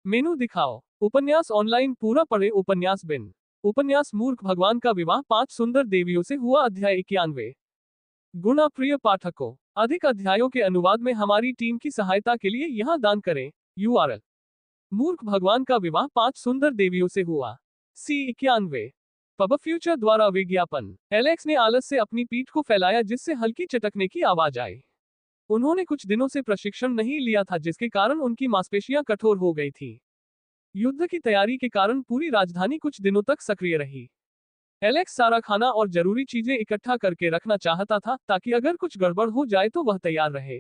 मेनू दिखाओ। उपन्यास ऑनलाइन पूरा पढ़े। उपन्यास बिन। उपन्यास मूर्ख भगवान का विवाह 5 सुंदर देवियों से हुआ। अध्याय 91। गुणा प्रिय पाठकों, अधिक अध्यायों के अनुवाद में हमारी टीम की सहायता के लिए यहाँ दान करें। URL। मूर्ख भगवान का विवाह 5 सुंदर देवियों से हुआ। C91। पब फ्यूचर द्वारा विज्ञापन। एलेक्स ने आलस से अपनी पीठ को फैलाया जिससे हल्की चटकने की आवाज आई। उन्होंने कुछ दिनों से प्रशिक्षण नहीं लिया था जिसके कारण उनकी मांसपेशियां कठोर हो गई थी। युद्ध की तैयारी के कारण पूरी राजधानी कुछ दिनों तक सक्रिय रही। एलेक्स सारा खाना और जरूरी चीजें इकट्ठा करके रखना चाहता था ताकि अगर कुछ गड़बड़ हो जाए तो वह तैयार रहे।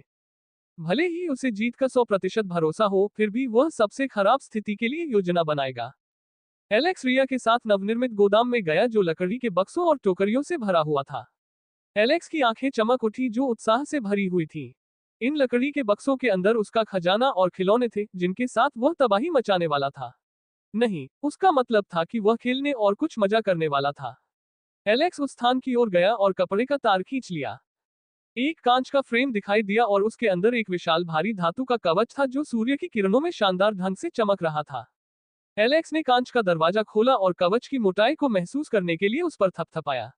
भले ही उसे जीत का 100% भरोसा हो, फिर भी वह सबसे खराब स्थिति के लिए योजना बनाएगा। एलेक्स रिया के साथ नवनिर्मित गोदाम में गया जो लकड़ी के बक्सों और टोकरियों से भरा हुआ था। एलेक्स की आंखें चमक उठी जो उत्साह से भरी हुई थी। इन लकड़ी के बक्सों के अंदर उसका खजाना और खिलौने थे जिनके साथ वह तबाही मचाने वाला था। नहीं, उसका मतलब था कि वह खेलने और कुछ मजा करने वाला था। एलेक्स उस स्थान की ओर गया और कपड़े का तार खींच लिया। एक कांच का फ्रेम दिखाई दिया और उसके अंदर एक विशाल भारी धातु का कवच था जो सूर्य की किरणों में शानदार ढंग से चमक रहा था। एलेक्स ने कांच का दरवाजा खोला और कवच की मोटाई को महसूस करने के लिए उस पर थपथपाया।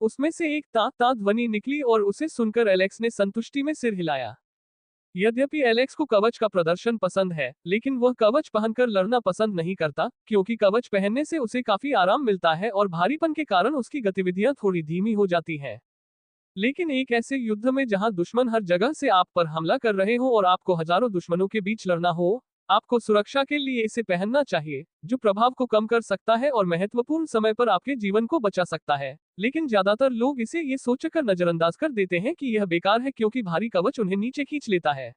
उसमें से एक ता ता ध्वनि निकली और उसे सुनकर एलेक्स ने संतुष्टि में सिर हिलाया। यद्यपि एलेक्स को कवच का प्रदर्शन पसंद है, लेकिन वह कवच पहनकर लड़ना पसंद नहीं करता, क्योंकि कवच पहनने से उसे काफी आराम मिलता है और भारीपन के कारण उसकी गतिविधियां थोड़ी धीमी हो जाती हैं। लेकिन एक ऐसे युद्ध में जहां दुश्मन हर जगह से आप पर हमला कर रहे हो और आपको हजारों दुश्मनों के बीच लड़ना हो, आपको सुरक्षा के लिए इसे पहनना चाहिए, जो प्रभाव को कम कर सकता है और महत्वपूर्ण समय पर आपके जीवन को बचा सकता है। लेकिन ज्यादातर लोग इसे ये सोचकर नजरअंदाज कर देते हैं कि यह बेकार है क्योंकि भारी कवच उन्हें नीचे खींच लेता है।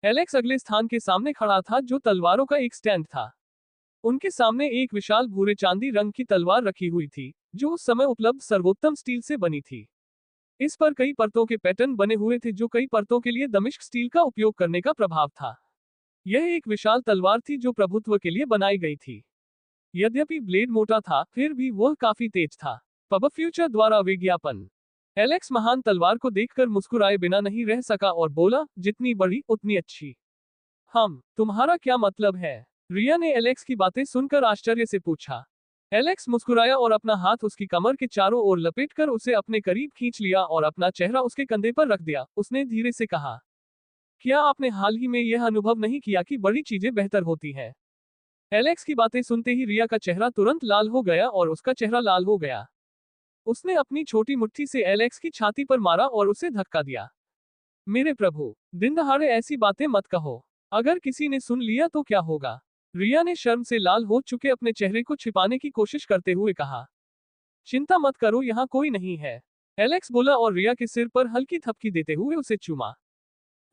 एलेक्स अगले स्थान के सामने खड़ा था जो तलवारों का एक स्टैंड था। उनके सामने एक विशाल भूरे चांदी रंग की तलवार रखी हुई थी, जो उस समय उपलब्ध सर्वोत्तम स्टील से बनी थी। इस पर कई परतों के पैटर्न बने हुए थे जो कई परतों के लिए दमिश्क स्टील का उपयोग करने का प्रभाव था। यह एक विशाल तलवार थी जो प्रभुत्व के लिए बनाई गई थी। यद्यपि ब्लेड मोटा था, फिर भी वह काफी तेज था। पब फ्यूचर द्वारा विज्ञापन। एलेक्स महान तलवार को देखकर मुस्कुराए बिना नहीं रह सका और बोला, जितनी बड़ी उतनी अच्छी। तुम्हारा क्या मतलब है? रिया ने एलेक्स की बातें सुनकर आश्चर्य से पूछा। एलेक्स मुस्कुराया और अपना हाथ उसकी कमर के चारों ओर लपेटकर उसे अपने करीब खींच लिया और अपना चेहरा उसके कंधे पर रख दिया। उसने धीरे से कहा, क्या आपने हाल ही में यह अनुभव नहीं किया कि बड़ी चीजें बेहतर होती हैं? एलेक्स की बातें सुनते ही रिया का चेहरा तुरंत लाल हो गया और उसका चेहरा लाल हो गया। उसने अपनी छोटी मुट्ठी से एलेक्स की छाती पर मारा और उसे धक्का दिया। मेरे प्रभु, दिन दहाड़े ऐसी बातें मत कहो। अगर किसी ने सुन लिया तो क्या होगा? रिया ने शर्म से लाल हो चुके अपने चेहरे को छिपाने की कोशिश करते हुए कहा। चिंता मत करो, यहाँ कोई नहीं है। एलेक्स बोला और रिया के सिर पर हल्की थपकी देते हुए उसे चूमा।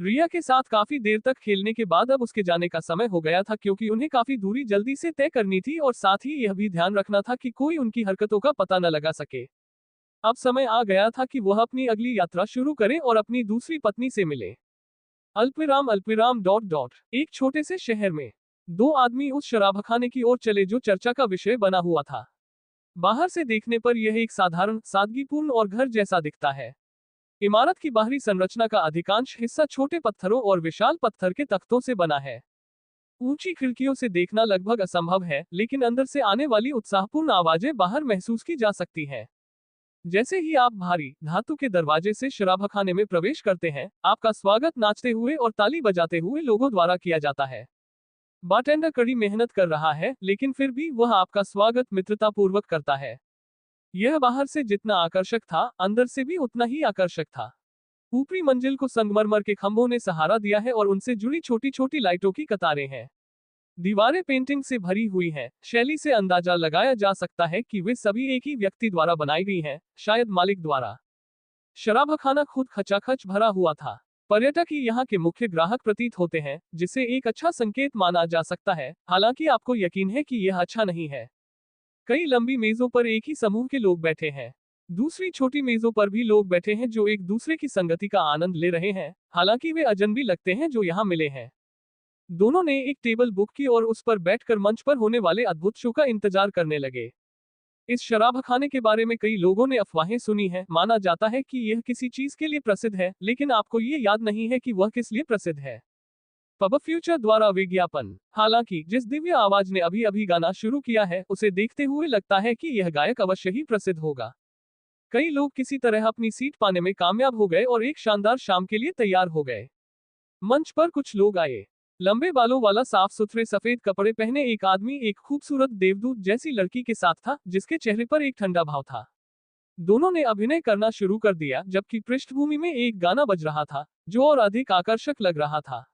रिया के साथ काफी देर तक खेलने के बाद अब उसके जाने का समय हो गया था क्योंकि उन्हें काफी दूरी जल्दी से तय करनी थी और साथ ही यह भी ध्यान रखना था कि कोई उनकी हरकतों का पता न लगा सके। अब समय आ गया था कि वह अपनी अगली यात्रा शुरू करे और अपनी दूसरी पत्नी से मिले। अल्पविराम डॉट डॉट। एक छोटे से शहर में दो आदमी उस शराबखाने की ओर चले जो चर्चा का विषय बना हुआ था। बाहर से देखने पर यह एक साधारण, सादगीपूर्ण और घर जैसा दिखता है। इमारत की बाहरी संरचना का अधिकांश हिस्सा छोटे पत्थरों और विशाल पत्थर के तख्तों से बना है। ऊंची खिड़कियों से देखना लगभग असंभव है, लेकिन अंदर से आने वाली उत्साहपूर्ण आवाजें बाहर महसूस की जा सकती हैं। जैसे ही आप भारी धातु के दरवाजे से शराबखाने में प्रवेश करते हैं, आपका स्वागत नाचते हुए और ताली बजाते हुए लोगों द्वारा किया जाता है। बारटेंडर कड़ी मेहनत कर रहा है, लेकिन फिर भी वह आपका स्वागत मित्रतापूर्वक करता है। यह बाहर से जितना आकर्षक था, अंदर से भी उतना ही आकर्षक था। ऊपरी मंजिल को संगमरमर के खंभों ने सहारा दिया है और उनसे जुड़ी छोटी छोटी लाइटों की कतारें हैं। दीवारें पेंटिंग से भरी हुई हैं। शैली से अंदाजा लगाया जा सकता है कि वे सभी एक ही व्यक्ति द्वारा बनाई गई हैं, शायद मालिक द्वारा। शराबखाना खुद खचाखच भरा हुआ था। पर्यटक ही यहाँ के मुख्य ग्राहक प्रतीत होते हैं, जिसे एक अच्छा संकेत माना जा सकता है, हालांकि आपको यकीन है कि यह अच्छा नहीं है। कई लंबी मेजों पर एक ही समूह के लोग बैठे हैं। दूसरी छोटी मेजों पर भी लोग बैठे हैं जो एक दूसरे की संगति का आनंद ले रहे हैं, हालांकि वे अजनबी लगते हैं जो यहाँ मिले हैं। दोनों ने एक टेबल बुक की और उस पर बैठकर मंच पर होने वाले अद्भुत शो का इंतजार करने लगे। इस शराबखाने के बारे में कई लोगों ने अफवाहें सुनी हैं। माना जाता है कि यह किसी चीज के लिए प्रसिद्ध है, लेकिन आपको ये याद नहीं है कि वह किस लिए प्रसिद्ध है। पब फ्यूचर द्वारा विज्ञापन। हालांकि जिस दिव्य आवाज ने अभी अभी गाना शुरू किया है, उसे देखते हुए लगता है कि यह गायक अवश्य ही प्रसिद्ध होगा। कई लोग किसी तरह अपनी सीट पाने में कामयाब हो गए और एक शानदार शाम के लिए तैयार हो गए। मंच पर कुछ लोग आए। लंबे बालों वाला साफ सुथरे सफेद कपड़े पहने एक आदमी एक खूबसूरत देवदूत जैसी लड़की के साथ था, जिसके चेहरे पर एक ठंडा भाव था। दोनों ने अभिनय करना शुरू कर दिया, जबकि पृष्ठभूमि में एक गाना बज रहा था, जो और अधिक आकर्षक लग रहा था।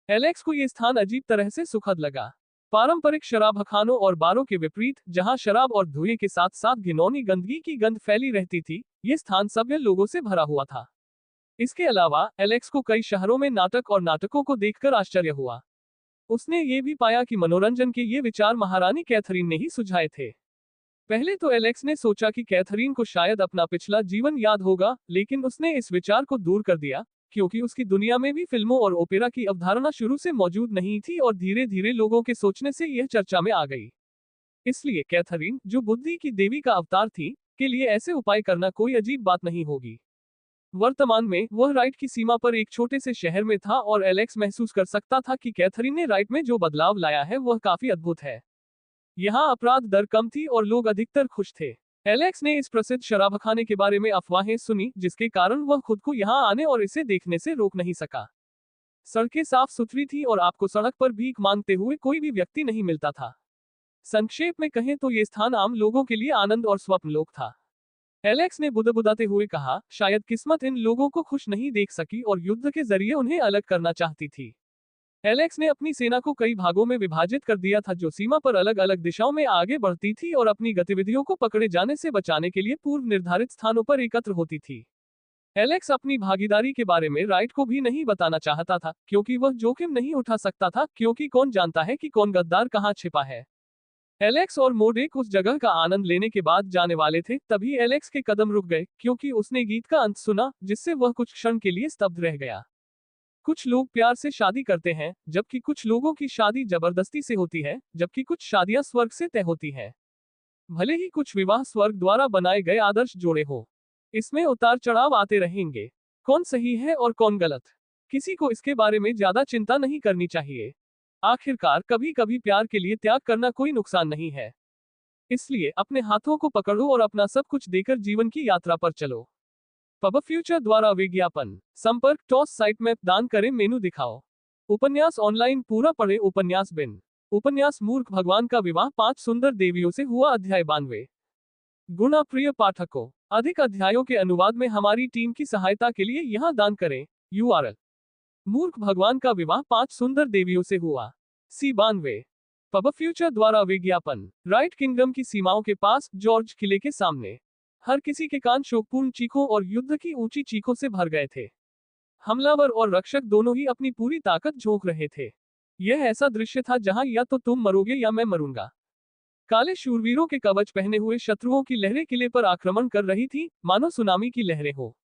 एलेक्स को यह स्थान अजीब तरह से सुखद लगा। पारंपरिक शराबखानों और बारों के विपरीत, जहां शराब और धुएं के साथ साथ घिनौनी गंदगी की गंध फैली रहती थी, यह स्थान सभ्य लोगों से भरा हुआ था। इसके अलावा एलेक्स को कई शहरों में नाटक और नाटकों को देखकर आश्चर्य हुआ। उसने ये भी पाया कि मनोरंजन के ये विचार महारानी कैथरीन ने ही सुझाए थे। पहले तो एलेक्स ने सोचा कि कैथरीन को शायद अपना पिछला जीवन याद होगा, लेकिन उसने इस विचार को दूर कर दिया, क्योंकि उसकी दुनिया में भी फिल्मों और ओपेरा की अवधारणा शुरू से मौजूद नहीं थी और धीरे धीरे लोगों के सोचने से यह चर्चा में आ गई। इसलिए कैथरीन, जो बुद्धि की देवी का अवतार थी, के लिए ऐसे उपाय करना कोई अजीब बात नहीं होगी। वर्तमान में वह राइट की सीमा पर एक छोटे से शहर में था और एलेक्स महसूस कर सकता था कि कैथरीन ने राइट में जो बदलाव लाया है वह काफी अद्भुत है। यहाँ अपराध दर कम थी और लोग अधिकतर खुश थे। एलेक्स ने इस प्रसिद्ध शराबखाने के बारे में अफवाहें सुनी, जिसके कारण वह खुद को यहाँ आने और इसे देखने से रोक नहीं सका। सड़कें साफ सुथरी थी और आपको सड़क पर भीख मांगते हुए कोई भी व्यक्ति नहीं मिलता था। संक्षेप में कहें तो ये स्थान आम लोगों के लिए आनंद और स्वप्न लोक था। एलेक्स ने बुदबुदाते हुए कहा, शायद किस्मत इन लोगों को खुश नहीं देख सकी और युद्ध के जरिए उन्हें अलग करना चाहती थी। एलेक्स ने अपनी सेना को कई भागों में विभाजित कर दिया था, जो सीमा पर अलग अलग दिशाओं में आगे बढ़ती थी और अपनी गतिविधियों को पकड़े जाने से बचाने के लिए पूर्व निर्धारित स्थानों पर एकत्र होती थी। एलेक्स अपनी भागीदारी के बारे में राइट को भी नहीं बताना चाहता था, क्योंकि वह जोखिम नहीं उठा सकता था, क्योंकि कौन जानता है कि कौन गद्दार कहाँ छिपा है। एलेक्स और मोडेक उस जगह का आनंद लेने के बाद जाने वाले थे, तभी एलेक्स के कदम रुक गए, क्योंकि उसने गीत का अंत सुना, जिससे वह कुछ क्षण के लिए स्तब्ध रह गया। कुछ लोग प्यार से शादी करते हैं, जबकि कुछ लोगों की शादी जबरदस्ती से होती है, जबकि कुछ शादियां स्वर्ग से तय होती हैं। भले ही कुछ विवाह स्वर्ग द्वारा बनाए गए आदर्श जोड़े हो, इसमें उतार चढ़ाव आते रहेंगे। कौन सही है और कौन गलत, किसी को इसके बारे में ज्यादा चिंता नहीं करनी चाहिए। आखिरकार कभी कभी प्यार के लिए त्याग करना कोई नुकसान नहीं है। इसलिए अपने हाथों को पकड़ो और अपना सब कुछ देकर जीवन की यात्रा पर चलो। पब फ्यूचर द्वारा विज्ञापन। संपर्क टॉस साइट मैप दान करें मेनू दिखाओ। उपन्यास ऑनलाइन पूरा पढ़े उपन्यास बिन। उपन्यास मूर्ख भगवान का विवाह 5 सुंदर देवियों से हुआ अध्याय 92। गुणा प्रिय पाठकों, अधिक अध्यायों के अनुवाद में हमारी टीम की सहायता के लिए यहाँ दान करें। URL: मूर्ख भगवान का विवाह 5 सुंदर देवियों से हुआ। C92। पब फ्यूचर द्वारा विज्ञापन। राइट किंगडम की सीमाओं के पास जॉर्ज किले के सामने हर किसी के कान शोकपूर्ण चीखों और युद्ध की ऊंची चीखों से भर गए थे। हमलावर और रक्षक दोनों ही अपनी पूरी ताकत झोंक रहे थे। यह ऐसा दृश्य था जहां या तो तुम मरोगे या मैं मरूंगा। काले शूरवीरों के कवच पहने हुए शत्रुओं की लहरें किले पर आक्रमण कर रही थी, मानो सुनामी की लहरें हो।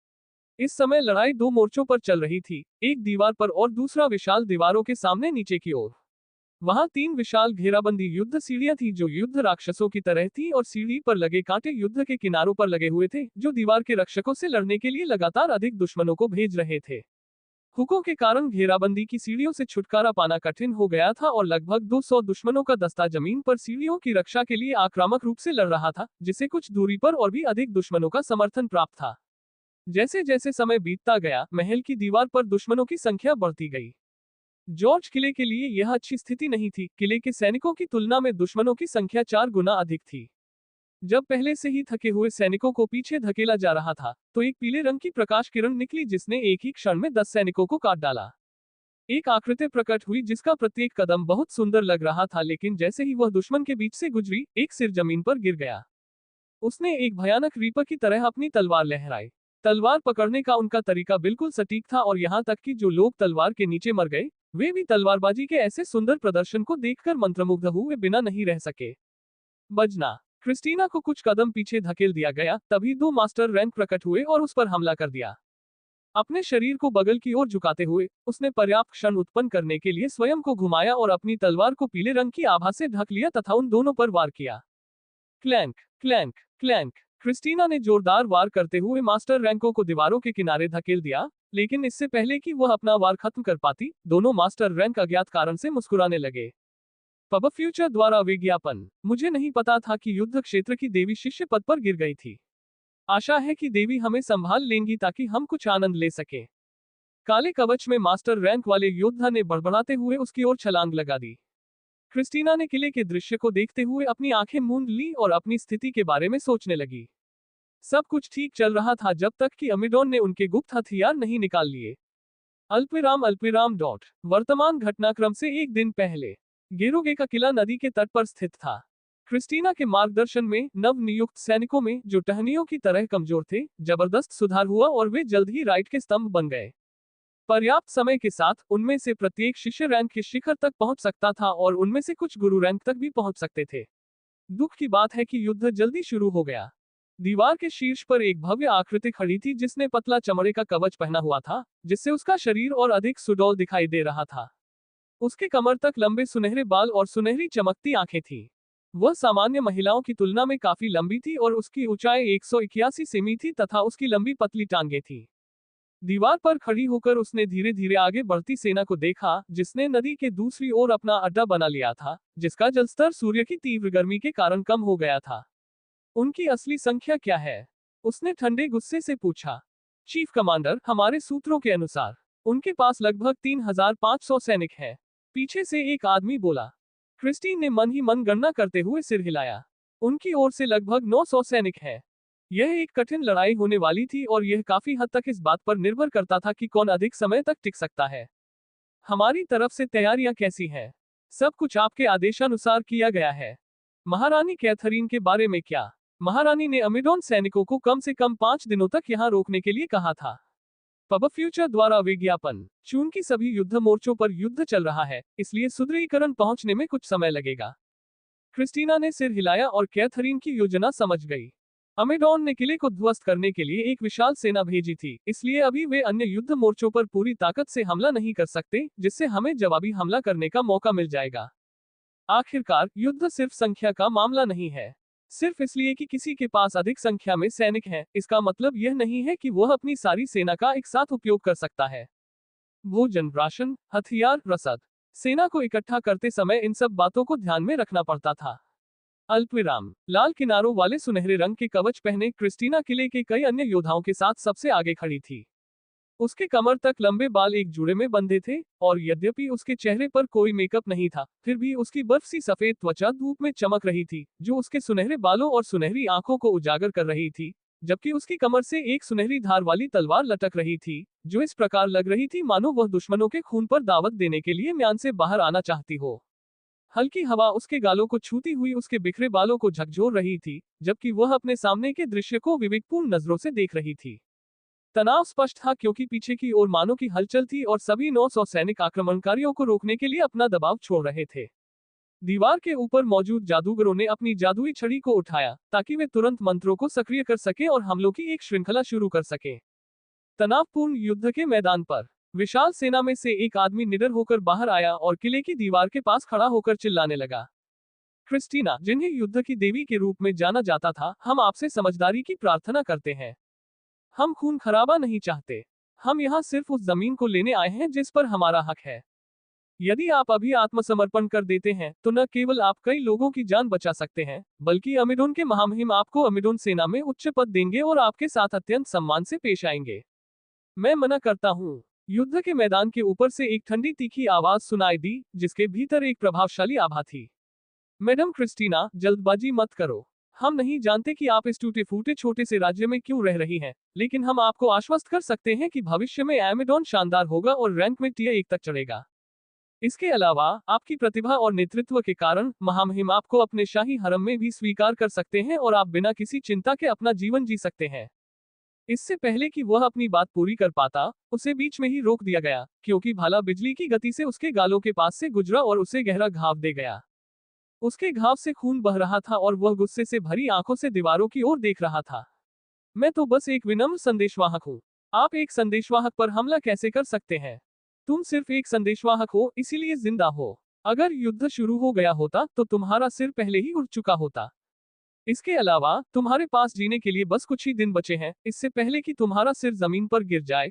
इस समय लड़ाई 2 मोर्चों पर चल रही थी, एक दीवार पर और दूसरा विशाल दीवारों के सामने नीचे की ओर। वहां 3 विशाल घेराबंदी युद्ध सीढ़ियां थी, जो युद्ध राक्षसों की तरह थी, और सीढ़ी पर लगे कांटे युद्ध के किनारों पर लगे हुए थे, जो दीवार के रक्षकों से लड़ने के लिए लगातार अधिक दुश्मनों को भेज रहे थे। हुकों के कारण घेराबंदी की सीढ़ियों से छुटकारा पाना कठिन हो गया था और लगभग 200 दुश्मनों का दस्ता जमीन पर सीढ़ियों की रक्षा के लिए आक्रामक रूप से लड़ रहा था, जिसे कुछ दूरी पर और भी अधिक दुश्मनों का समर्थन प्राप्त था। जैसे जैसे समय बीतता गया, महल की दीवार पर दुश्मनों की संख्या बढ़ती गई। जॉर्ज किले के लिए यह अच्छी स्थिति नहीं थी। किले के सैनिकों की तुलना में दुश्मनों की संख्या 4 गुना अधिक थी। जब पहले से ही थके हुए सैनिकों को पीछे धकेला जा रहा था, तो एक पीले रंग की प्रकाश किरण निकली, जिसने एक ही क्षण में 10 सैनिकों को काट डाला। एक आकृति प्रकट हुई, जिसका प्रत्येक कदम बहुत सुंदर लग रहा था, लेकिन जैसे ही वह दुश्मन के बीच से गुजरी, एक सिर जमीन पर गिर गया। उसने एक भयानक रीपर की तरह अपनी तलवार लहराई। तलवार पकड़ने का उनका तरीका बिल्कुल सटीक था, और यहाँ तक कि जो लोग तलवार के नीचे मर गए, वे भी तलवारबाजी के ऐसे सुंदर प्रदर्शन को देखकर मंत्रमुग्ध हुए बिना नहीं रह सके। बजना। क्रिस्टीना को कुछ कदम पीछे धकेल दिया गया, तभी 2 मास्टर रैंक प्रकट हुए और उस पर हमला कर दिया। अपने शरीर को बगल की ओर झुकाते हुए उसने पर्याप्त क्षण उत्पन्न करने के लिए स्वयं को घुमाया और अपनी तलवार को पीले रंग की आभा से ढक लिया तथा उन दोनों पर वार किया। Clank clank clank. क्रिस्टीना ने जोरदार वार करते हुए मास्टर रैंकों को दीवारों के किनारे धकेल दिया, लेकिन इससे पहले कि वह अपना वार खत्म कर पाती, दोनों मास्टर रैंक अज्ञात कारण से मुस्कुराने लगे। पब फ्यूचर द्वारा विज्ञापन। मुझे नहीं पता था कि युद्ध क्षेत्र की देवी शिष्य पद पर गिर गई थी। आशा है कि देवी हमें संभाल लेंगी ताकि हम कुछ आनंद ले सकें। काले कवच में मास्टर रैंक वाले योद्धा ने बड़बड़ाते हुए उसकी ओर छलांग लगा दी। क्रिस्टीना ने किले के दृश्य को देखते हुए अपनी आंखें मूंद ली और अपनी स्थिति के बारे में सोचने लगी। सब कुछ ठीक चल रहा था जब तक कि अमिडोन ने उनके गुप्त हथियार नहीं निकाल लिए। अल्पविराम डॉट। वर्तमान घटनाक्रम से एक दिन पहले गेरोगे का किला नदी के तट पर स्थित था। क्रिस्टीना के मार्गदर्शन में नव नियुक्त सैनिकों में, जो टहनियों की तरह कमजोर थे, जबरदस्त सुधार हुआ और वे जल्द ही राइट के स्तंभ बन गए। पर्याप्त समय के साथ उनमें से प्रत्येक शिष्य रैंक के शिखर तक पहुंच सकता था और उनमें से कुछ गुरु रैंक तक भी पहुंच सकते थे। दुख की बात है कि युद्ध जल्दी शुरू हो गया। दीवार के शीर्ष पर एक भव्य आकृति खड़ी थी जिसने पतला चमड़े का कवच पहना हुआ था, जिससे उसका शरीर और अधिक सुडौल दिखाई दे रहा था। उसके कमर तक लंबे सुनहरे बाल और सुनहरी चमकती आंखें थीं। वह सामान्य महिलाओं की तुलना में काफी लंबी थी और उसकी ऊंचाई 181 सेमी थी तथा उसकी लंबी पतली टांगें थीं। दीवार पर खड़ी होकर उसने धीरे धीरे आगे बढ़ती सेना को देखा, जिसने नदी के दूसरी ओर अपना अड्डा बना लिया था, जिसका जलस्तर सूर्य की तीव्र गर्मी के कारण कम हो गया था। उनकी असली संख्या क्या है? उसने ठंडे गुस्से से पूछा। चीफ कमांडर, हमारे सूत्रों के अनुसार उनके पास लगभग 3500 सैनिक हैं। पीछे से एक आदमी बोला। क्रिस्टीन ने मन ही मन गणना करते हुए सिर हिलाया। उनकी ओर से लगभग 900 सैनिक हैं। यह एक कठिन लड़ाई होने वाली थी और यह काफी हद तक इस बात पर निर्भर करता था कि कौन अधिक समय तक टिक सकता है। हमारी तरफ से तैयारियां कैसी हैं? सब कुछ आपके आदेशानुसार किया गया है। महारानी कैथरीन के बारे में क्या? महारानी ने अमिडोन सैनिकों को कम से कम 5 दिनों तक यहां रोकने के लिए कहा था। पब फ्यूचर द्वारा विज्ञापन। चूंकि सभी युद्ध मोर्चों पर युद्ध चल रहा है, इसलिए सुदृढ़ीकरण पहुंचने में कुछ समय लगेगा। क्रिस्टीना ने सिर हिलाया और कैथरीन की योजना समझ गई। अमेडॉन ने किले को ध्वस्त करने के लिए एक विशाल सेना भेजी थी, इसलिए अभी वे अन्य युद्ध मोर्चों पर पूरी ताकत से हमला नहीं कर सकते, जिससे हमें जवाबी हमला करने का मौका मिल जाएगा। आखिरकार युद्ध सिर्फ संख्या का मामला नहीं है। सिर्फ इसलिए कि किसी के पास अधिक संख्या में सैनिक हैं, इसका मतलब यह नहीं है कि वह अपनी सारी सेना का एक साथ उपयोग कर सकता है। भोजन, राशन, हथियार, रसद। सेना को इकट्ठा करते समय इन सब बातों को ध्यान में रखना पड़ता था। अल्पविराम। लाल किनारों वाले सुनहरे रंग के कवच पहने क्रिस्टीना किले के कई अन्य योद्धाओं के साथ सबसे आगे खड़ी थी। उसके कमर तक लंबे बाल एक जुड़े में बंधे थे, और यद्यपि उसके चेहरे पर कोई मेकअप नहीं था, फिर भी उसकी बर्फ सी सफेद त्वचा धूप में चमक रही थी, जो उसके सुनहरे बालों और सुनहरी आंखों को उजागर कर रही थी, जबकि उसकी कमर से एक सुनहरी धार वाली तलवार लटक रही थी, जो इस प्रकार लग रही थी मानो वह दुश्मनों के खून पर दावत देने के लिए म्यान से बाहर आना चाहती हो। हल्की हवा उसके गालों को छूती हुई उसके बिखरे बालों को झकझोर रही थी, जबकि वह अपने सामने के दृश्य को विवेकपूर्ण नजरों से देख रही थी। तनाव स्पष्ट था क्योंकि पीछे की ओर मानों की हलचल थी और सभी 900 सैनिक आक्रमणकारियों को रोकने के लिए अपना दबाव छोड़ रहे थे। दीवार के ऊपर मौजूद जादूगरों ने अपनी जादुई छड़ी को उठाया, ताकि वे तुरंत मंत्रों को सक्रिय कर सके और हमलों की एक श्रृंखला शुरू कर सके। तनावपूर्ण युद्ध के मैदान पर विशाल सेना में से एक आदमी निडर होकर बाहर आया और किले की दीवार के पास खड़ा होकर चिल्लाने लगा। क्रिस्टीना, जिन्हें युद्ध की देवी के रूप में जाना जाता था, हम आपसे समझदारी की प्रार्थना करते हैं। हम खून खराबा नहीं चाहते। हम यहाँ सिर्फ उस जमीन को लेने आए हैं जिस पर हमारा हक है। यदि आप अभी आत्मसमर्पण कर देते हैं, तो न केवल आप कई लोगों की जान बचा सकते हैं, बल्कि अमिडोन के महामहिम आपको अमिडोन सेना में उच्च पद देंगे और आपके साथ अत्यंत सम्मान से पेश आएंगे। मैं मना करता हूँ। युद्ध के मैदान के ऊपर से एक ठंडी तीखी आवाज सुनाई दी, जिसके भीतर एक प्रभावशाली आभा थी। मैडम क्रिस्टीना, जल्दबाजी मत करो। हम नहीं जानते कि आप इस टूटे फूटे छोटे से राज्य में क्यों रह रही हैं, लेकिन हम आपको आश्वस्त कर सकते हैं कि भविष्य में एमेडॉन शानदार होगा और रैंक में टियर 1 तक चढ़ेगा। इसके अलावा आपकी प्रतिभा और नेतृत्व के कारण महामहिम आपको अपने शाही हरम में भी स्वीकार कर सकते हैं और आप बिना किसी चिंता के अपना जीवन जी सकते हैं। इससे पहले कि वह अपनी बात पूरी कर पाता, उसे बीच में ही रोक दिया गया, क्योंकि भाला बिजली की गति से उसके गालों के पास से गुजरा और उसे गहरा घाव दे गया। उसके घाव से खून बह रहा था और वह गुस्से से भरी आंखों से दीवारों की ओर देख रहा था। मैं तो बस एक विनम्र संदेशवाहक हूँ। आप एक संदेशवाहक पर हमला कैसे कर सकते हैं? तुम सिर्फ एक संदेशवाहक हो, इसीलिए जिंदा हो। अगर युद्ध शुरू हो गया होता तो तुम्हारा सिर पहले ही उड़ चुका होता। इसके अलावा तुम्हारे पास जीने के लिए बस कुछ ही दिन बचे हैं, इससे पहले कि तुम्हारा सिर जमीन पर गिर जाए।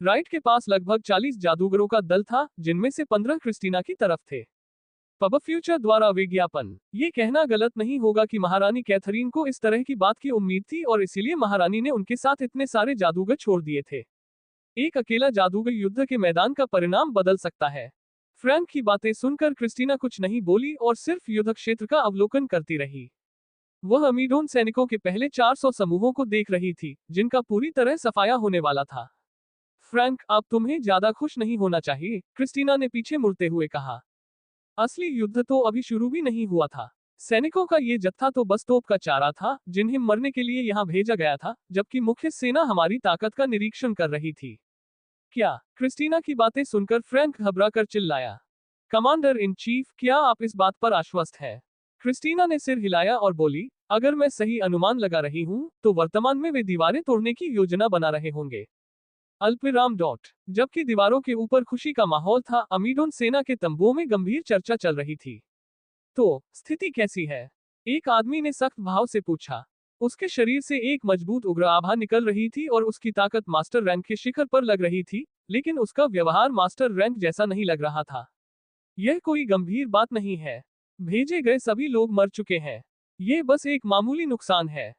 राइट के पास लगभग 40 जादूगरों का दल था, जिनमें से 15 क्रिस्टीना की तरफ थे। पब फ्यूचर द्वारा विज्ञापन। ये कहना गलत नहीं होगा कि महारानी कैथरीन को इस तरह की बात की उम्मीद थी और इसीलिए महारानी ने उनके साथ इतने सारे जादूगर छोड़ दिए थे। एक अकेला जादूगर युद्ध के मैदान का परिणाम बदल सकता है। फ्रैंक की बातें सुनकर क्रिस्टीना कुछ नहीं बोली और सिर्फ युद्ध क्षेत्र का अवलोकन करती रही। वह अमीडोन सैनिकों के पहले 400 समूहों को देख रही थी, जिनका पूरी तरह सफाया होने वाला था। फ्रैंक, अब तुम्हें ज्यादा खुश नहीं होना चाहिए, क्रिस्टीना ने पीछे मुड़ते हुए कहा। असली युद्ध तो अभी शुरू भी नहीं हुआ था। सैनिकों का ये जत्था तो बस तोप का चारा था, जिन्हें मरने के लिए यहाँ भेजा गया था, जबकि मुख्य सेना हमारी ताकत का निरीक्षण कर रही थी। क्या? क्रिस्टीना की बातें सुनकर फ्रैंक घबराकर चिल्लाया। कमांडर इन चीफ, क्या आप इस बात पर आश्वस्त हैं? क्रिस्टीना ने सिर हिलाया और बोली, अगर मैं सही अनुमान लगा रही हूँ, तो वर्तमान में वे दीवारें तोड़ने की योजना बना रहे होंगे। अल्पविराम डॉट। जबकि दीवारों के ऊपर खुशी का माहौल था, अमीडोन सेना के तंबुओं में गंभीर चर्चा चल रही थी। तो स्थिति कैसी है? एक आदमी ने सख्त भाव से पूछा। उसके शरीर से एक मजबूत उग्र आभा निकल रही थी और उसकी ताकत मास्टर रैंक के शिखर पर लग रही थी, लेकिन उसका व्यवहार मास्टर रैंक जैसा नहीं लग रहा था। यह कोई गंभीर बात नहीं है। भेजे गए सभी लोग मर चुके हैं। ये बस एक मामूली नुकसान है।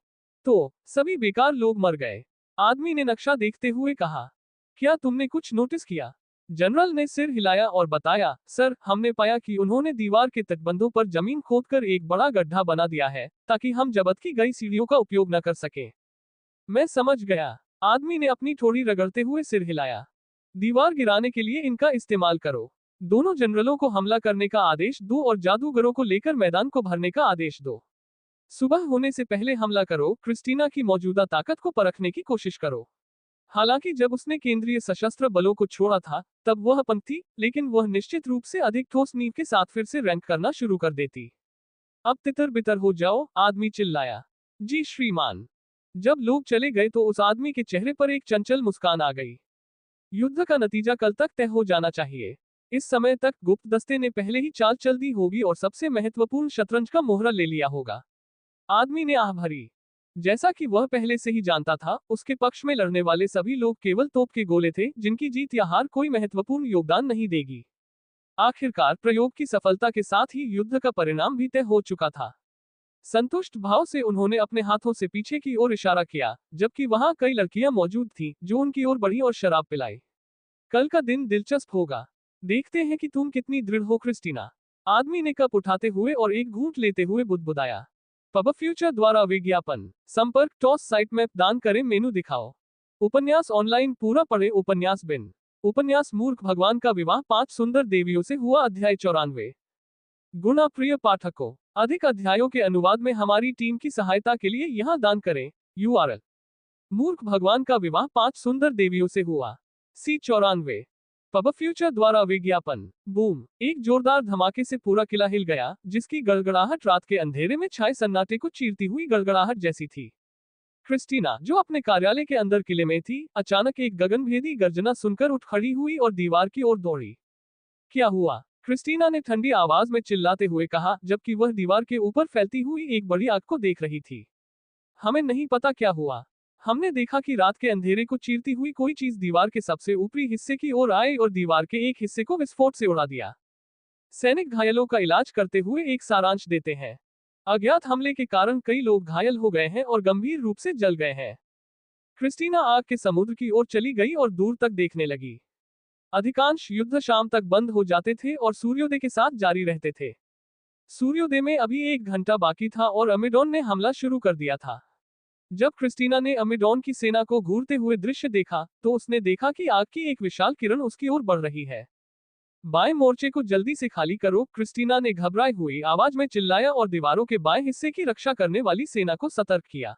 तो सभी बेकार लोग मर गए। आदमी ने नक्शा देखते हुए कहा। क्या तुमने कुछ नोटिस किया? जनरल ने सिर हिलाया और बताया, सर, हमने पाया कि उन्होंने दीवार के तटबंधों पर जमीन खोदकर एक बड़ा गड्ढा बना दिया है, ताकि हम जब्त की गई सीढ़ियों का उपयोग न कर सकें। मैं समझ गया। आदमी ने अपनी ठोड़ी रगड़ते हुए सिर हिलाया। दीवार गिराने के लिए इनका इस्तेमाल करो। दोनों जनरलों को हमला करने का आदेश दो और जादूगरों को लेकर मैदान को भरने का आदेश दो। सुबह होने से पहले हमला करो, क्रिस्टीना की मौजूदा ताकत को परखने की कोशिश करो। हालांकि जब उसने केंद्रीय सशस्त्र बलों को छोड़ा था, तब वह अपंग थी, लेकिन वह निश्चित रूप से अधिक ठोस नींव के साथ फिर से रैंक करना शुरू कर देती। अब तितर बितर हो जाओ, आदमी चिल्लाया। जी श्रीमान। जब लोग चले गए तो उस आदमी के चेहरे पर एक चंचल मुस्कान आ गई। युद्ध का नतीजा कल तक तय हो जाना चाहिए। इस समय तक गुप्त दस्ते ने पहले ही चाल चल दी होगी और सबसे महत्वपूर्ण शतरंज का मोहरा ले लिया होगा। आदमी ने आह भरी। जैसा कि वह पहले से ही जानता था, उसके पक्ष में लड़ने वाले सभी लोग केवल तोप के गोले थे, जिनकी जीत या हार कोई महत्वपूर्ण योगदान नहीं देगी। आखिरकार प्रयोग की सफलता के साथ ही युद्ध का परिणाम भी तय हो चुका था। संतुष्ट भाव से उन्होंने अपने हाथों से पीछे की ओर इशारा किया, जबकि वहां कई लड़कियां मौजूद थीं, जो उनकी ओर बढ़ी और शराब पिलाई। कल का दिन दिलचस्प होगा। देखते हैं कि तुम कितनी दृढ़ हो, क्रिस्टीना। आदमी ने कप उठाते हुए और एक घूंट लेते हुए बुदबुदाया। पब फ्यूचर द्वारा विज्ञापन। संपर्क टॉस साइट मैप दान करें, मेनू दिखाओ। उपन्यास ऑनलाइन पूरा पढ़े। उपन्यास बिन। उपन्यास मूर्ख भगवान का विवाह 5 सुंदर देवियों से हुआ, अध्याय 94। गुणा प्रिय पाठकों, अधिक अध्यायों के अनुवाद में हमारी टीम की सहायता के लिए यहां दान करें। URL। मूर्ख भगवान का विवाह 5 सुंदर देवियों से हुआ। C94। पब फ्यूचर द्वारा विज्ञापन। बूम। एक जोरदार धमाके से पूरा किला हिल गया, जिसकी गड़गड़ाहट रात के अंधेरे में छाए सन्नाटे को चीरती हुई गड़गड़ाहट जैसी थी। क्रिस्टीना, जो अपने कार्यालय के अंदर किले में थी, अचानक एक गगनभेदी गर्जना सुनकर उठ खड़ी हुई और दीवार की ओर दौड़ी। क्या हुआ? क्रिस्टीना ने ठंडी आवाज में चिल्लाते हुए कहा, जबकि वह दीवार के ऊपर फैलती हुई एक बड़ी आग को देख रही थी। हमें नहीं पता क्या हुआ। हमने देखा कि रात के अंधेरे को चीरती हुई कोई चीज दीवार के सबसे ऊपरी हिस्से की ओर आई और दीवार के एक हिस्से को विस्फोट से उड़ा दिया। सैनिक घायलों का इलाज करते हुए एक सारांश देते हैं। अज्ञात हमले के कारण कई लोग घायल हो गए हैं और गंभीर रूप से जल गए हैं। क्रिस्टीना आग के समुद्र की ओर चली गई और दूर तक देखने लगी। अधिकांश युद्ध शाम तक बंद हो जाते थे और सूर्योदय के साथ जारी रहते थे। सूर्योदय में अभी 1 घंटा बाकी था और अमेडोन ने हमला शुरू कर दिया था। जब क्रिस्टीना ने अमेडोन की सेना को घूरते हुए दृश्य देखा, तो उसने देखा कि आग की एक विशाल किरण उसकी ओर बढ़ रही है। बाएं मोर्चे को जल्दी से खाली करो, क्रिस्टीना ने घबराई हुई आवाज में चिल्लाया और दीवारों के बाएं हिस्से की रक्षा करने वाली सेना को सतर्क किया।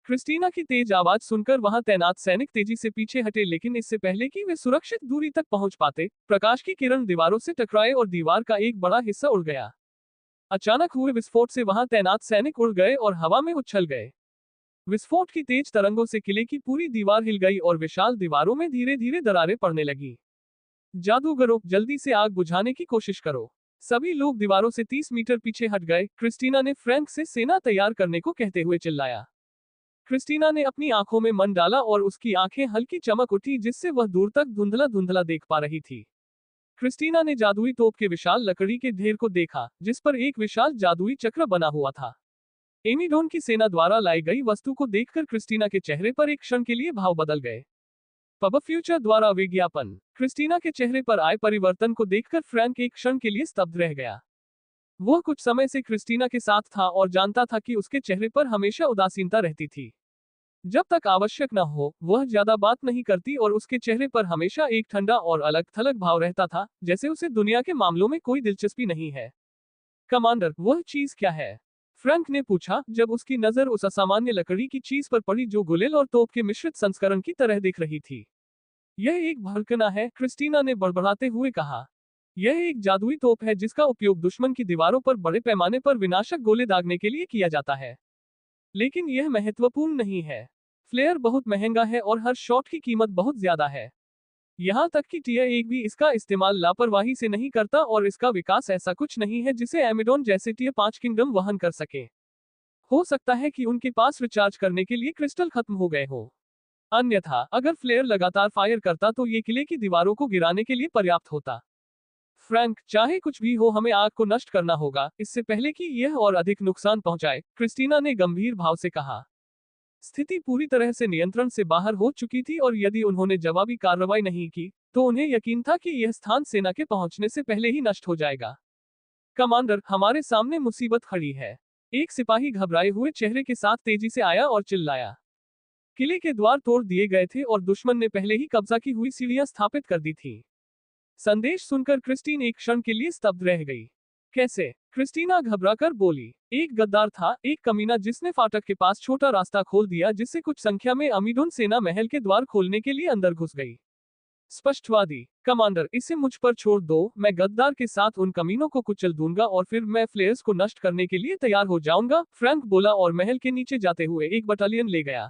क्रिस्टीना की तेज आवाज सुनकर वहां तैनात सैनिक तेजी से पीछे हटे, लेकिन इससे पहले कि वे सुरक्षित दूरी तक पहुंच पाते, प्रकाश की किरण दीवारों से टकराए और दीवार का एक बड़ा हिस्सा उड़ गया। अचानक हुए विस्फोट से वहां तैनात सैनिक उड़ गए और हवा में उछल गए। विस्फोट की तेज तरंगों से किले की पूरी दीवार हिल गई और विशाल दीवारों में धीरे धीरे दरारें पड़ने लगी। जादूगरों, जल्दी से आग बुझाने की कोशिश करो। सभी लोग दीवारों से 30 मीटर पीछे हट गए। क्रिस्टीना ने फ्रैंक से सेना तैयार करने को कहते हुए चिल्लाया। क्रिस्टीना ने अपनी आंखों में मन डाला और उसकी आंखें हल्की चमक उठी जिससे वह दूर तक धुंधला धुंधला देख पा रही थी। क्रिस्टीना ने जादुई तोप के विशाल लकड़ी के ढेर को देखा जिस पर एक विशाल जादुई चक्र बना हुआ था। एमिडोन की सेना द्वारा लाई गई वस्तु को देखकर क्रिस्टीना के चेहरे पर एक क्षण के लिए भाव बदल गए। पब फ्यूचर द्वारा विज्ञापन। क्रिस्टीना के चेहरे पर आए परिवर्तन को देखकर फ्रैंक एक क्षण के लिए स्तब्ध रह गया। वह कुछ समय से क्रिस्टीना के साथ था और जानता था कि उसके चेहरे पर हमेशा उदासीनता रहती थी। जब तक आवश्यक न हो वह ज्यादा बात नहीं करती और उसके चेहरे पर हमेशा एक ठंडा और अलग थलग भाव रहता था, जैसे उसे दुनिया के मामलों में कोई दिलचस्पी नहीं है। कमांडर, वह चीज क्या है? फ्रैंक ने पूछा जब उसकी नजर उस असामान्य लकड़ी की चीज पर पड़ी जो गुलेल और तोप के मिश्रित संस्करण की तरह दिख रही थी। यह एक भड़कना है, क्रिस्टीना ने बड़बड़ाते हुए कहा। यह एक जादुई तोप है जिसका उपयोग दुश्मन की दीवारों पर बड़े पैमाने पर विनाशक गोले दागने के लिए किया जाता है। लेकिन यह महत्वपूर्ण नहीं है। फ्लेयर बहुत महंगा है और हर शॉट की कीमत बहुत ज्यादा है। यहाँ तक कि टियर 1 भी इसका इस्तेमाल लापरवाही से नहीं करता और इसका विकास ऐसा कुछ नहीं है जिसे एमिडोन जैसे टियर 5 किंगडम वहन कर सके। हो सकता है कि उनके पास रिचार्ज करने के लिए क्रिस्टल खत्म हो गए हो। अन्यथा अगर फ्लेयर लगातार फायर करता तो ये किले की दीवारों को गिराने के लिए पर्याप्त होता। फ्रैंक, चाहे कुछ भी हो हमें आग को नष्ट करना होगा इससे पहले कि यह और अधिक नुकसान पहुंचाए, क्रिस्टीना ने गंभीर भाव से कहा। स्थिति पूरी तरह से नियंत्रण से बाहर हो चुकी थी और यदि उन्होंने जवाबी कार्रवाई नहीं की तो उन्हें यकीन था कि यह स्थान सेना के पहुंचने से पहले ही नष्ट हो जाएगा। कमांडर, हमारे सामने मुसीबत खड़ी है। एक सिपाही घबराए हुए चेहरे के साथ तेजी से आया और चिल्लाया। किले के द्वार तोड़ दिए गए थे और दुश्मन ने पहले ही कब्जा की हुई सीढ़ियां स्थापित कर दी थी। संदेश सुनकर क्रिस्टीन एक क्षण के लिए स्तब्ध रह गई। कैसे? क्रिस्टीना घबराकर बोली। एक गद्दार था, एक कमीना जिसने फाटक के पास छोटा रास्ता खोल दिया जिससे कुछ संख्या में अमीडोन सेना महल के द्वार खोलने के लिए अंदर घुस गई। स्पष्टवादी। कमांडर, इसे मुझ पर छोड़ दो, मैं गद्दार के साथ उन कमीनों को कुचल दूंगा और फिर मैं फ्लेयर्स को नष्ट करने के लिए तैयार हो जाऊंगा, फ्रैंक बोला और महल के नीचे जाते हुए एक बटालियन ले गया।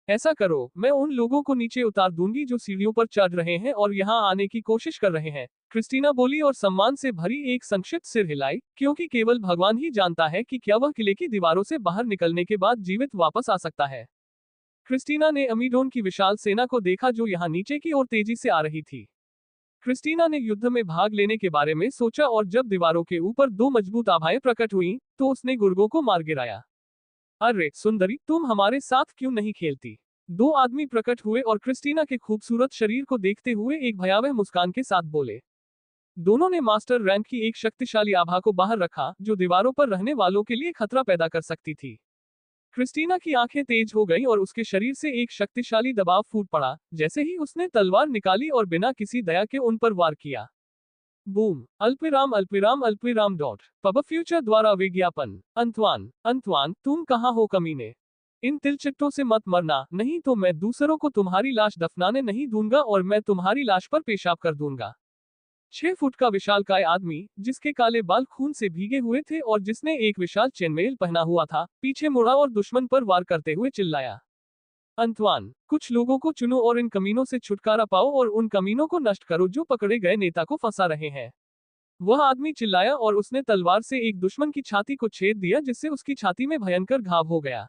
ऐसा करो, मैं उन लोगों को नीचे उतार दूंगी जो सीढ़ियों पर चढ़ रहे हैं और यहाँ आने की कोशिश कर रहे हैं, क्रिस्टीना बोली और सम्मान से भरी एक संक्षिप्त सिर हिलाई, क्योंकि केवल भगवान ही जानता है कि क्या वह किले की दीवारों से बाहर निकलने के बाद जीवित वापस आ सकता है। क्रिस्टीना ने अमीडोन की विशाल सेना को देखा जो यहाँ नीचे की ओर तेजी से आ रही थी। क्रिस्टीना ने युद्ध में भाग लेने के बारे में सोचा और जब दीवारों के ऊपर दो मजबूत आभाएं प्रकट हुईं, तो उसने गुर्गों को मार गिराया। अरे सुंदरी, तुम हमारे साथ क्यों नहीं खेलती? दो आदमी प्रकट हुए और क्रिस्टीना के खूबसूरत शरीर को देखते हुए एक भयावह मुस्कान के साथ बोले। दोनों ने मास्टर रैंक की एक शक्तिशाली आभा को बाहर रखा जो दीवारों पर रहने वालों के लिए खतरा पैदा कर सकती थी। क्रिस्टीना की आंखें तेज हो गईं और उसके शरीर से एक शक्तिशाली दबाव फूट पड़ा जैसे ही उसने तलवार निकाली और बिना किसी दया के उन पर वार किया। बूम। अल्पिराम अल्पिराम अल्पिराम डॉट पब फ्यूचर द्वारा विज्ञापन। अंतवान, अंतवान, तुम कहाँ हो कमीने? इन तिलचट्टों से मत मरना, नहीं तो मैं दूसरों को तुम्हारी लाश दफनाने नहीं दूंगा और मैं तुम्हारी लाश पर पेशाब कर दूंगा। 6 फुट का विशालकाय आदमी, जिसके काले बाल खून से भीगे हुए थे और जिसने एक विशाल चेनमेल पहना हुआ था, पीछे मुड़ा और दुश्मन पर वार करते हुए चिल्लाया। अंतवान, कुछ लोगों को चुनो और इन कमीनों से छुटकारा पाओ और उन कमीनों को नष्ट करो जो पकड़े गए नेता को फंसा रहे हैं। वह आदमी चिल्लाया और उसने तलवार से एक दुश्मन की छाती को छेद दिया जिससे उसकी छाती में भयंकर घाव हो गया।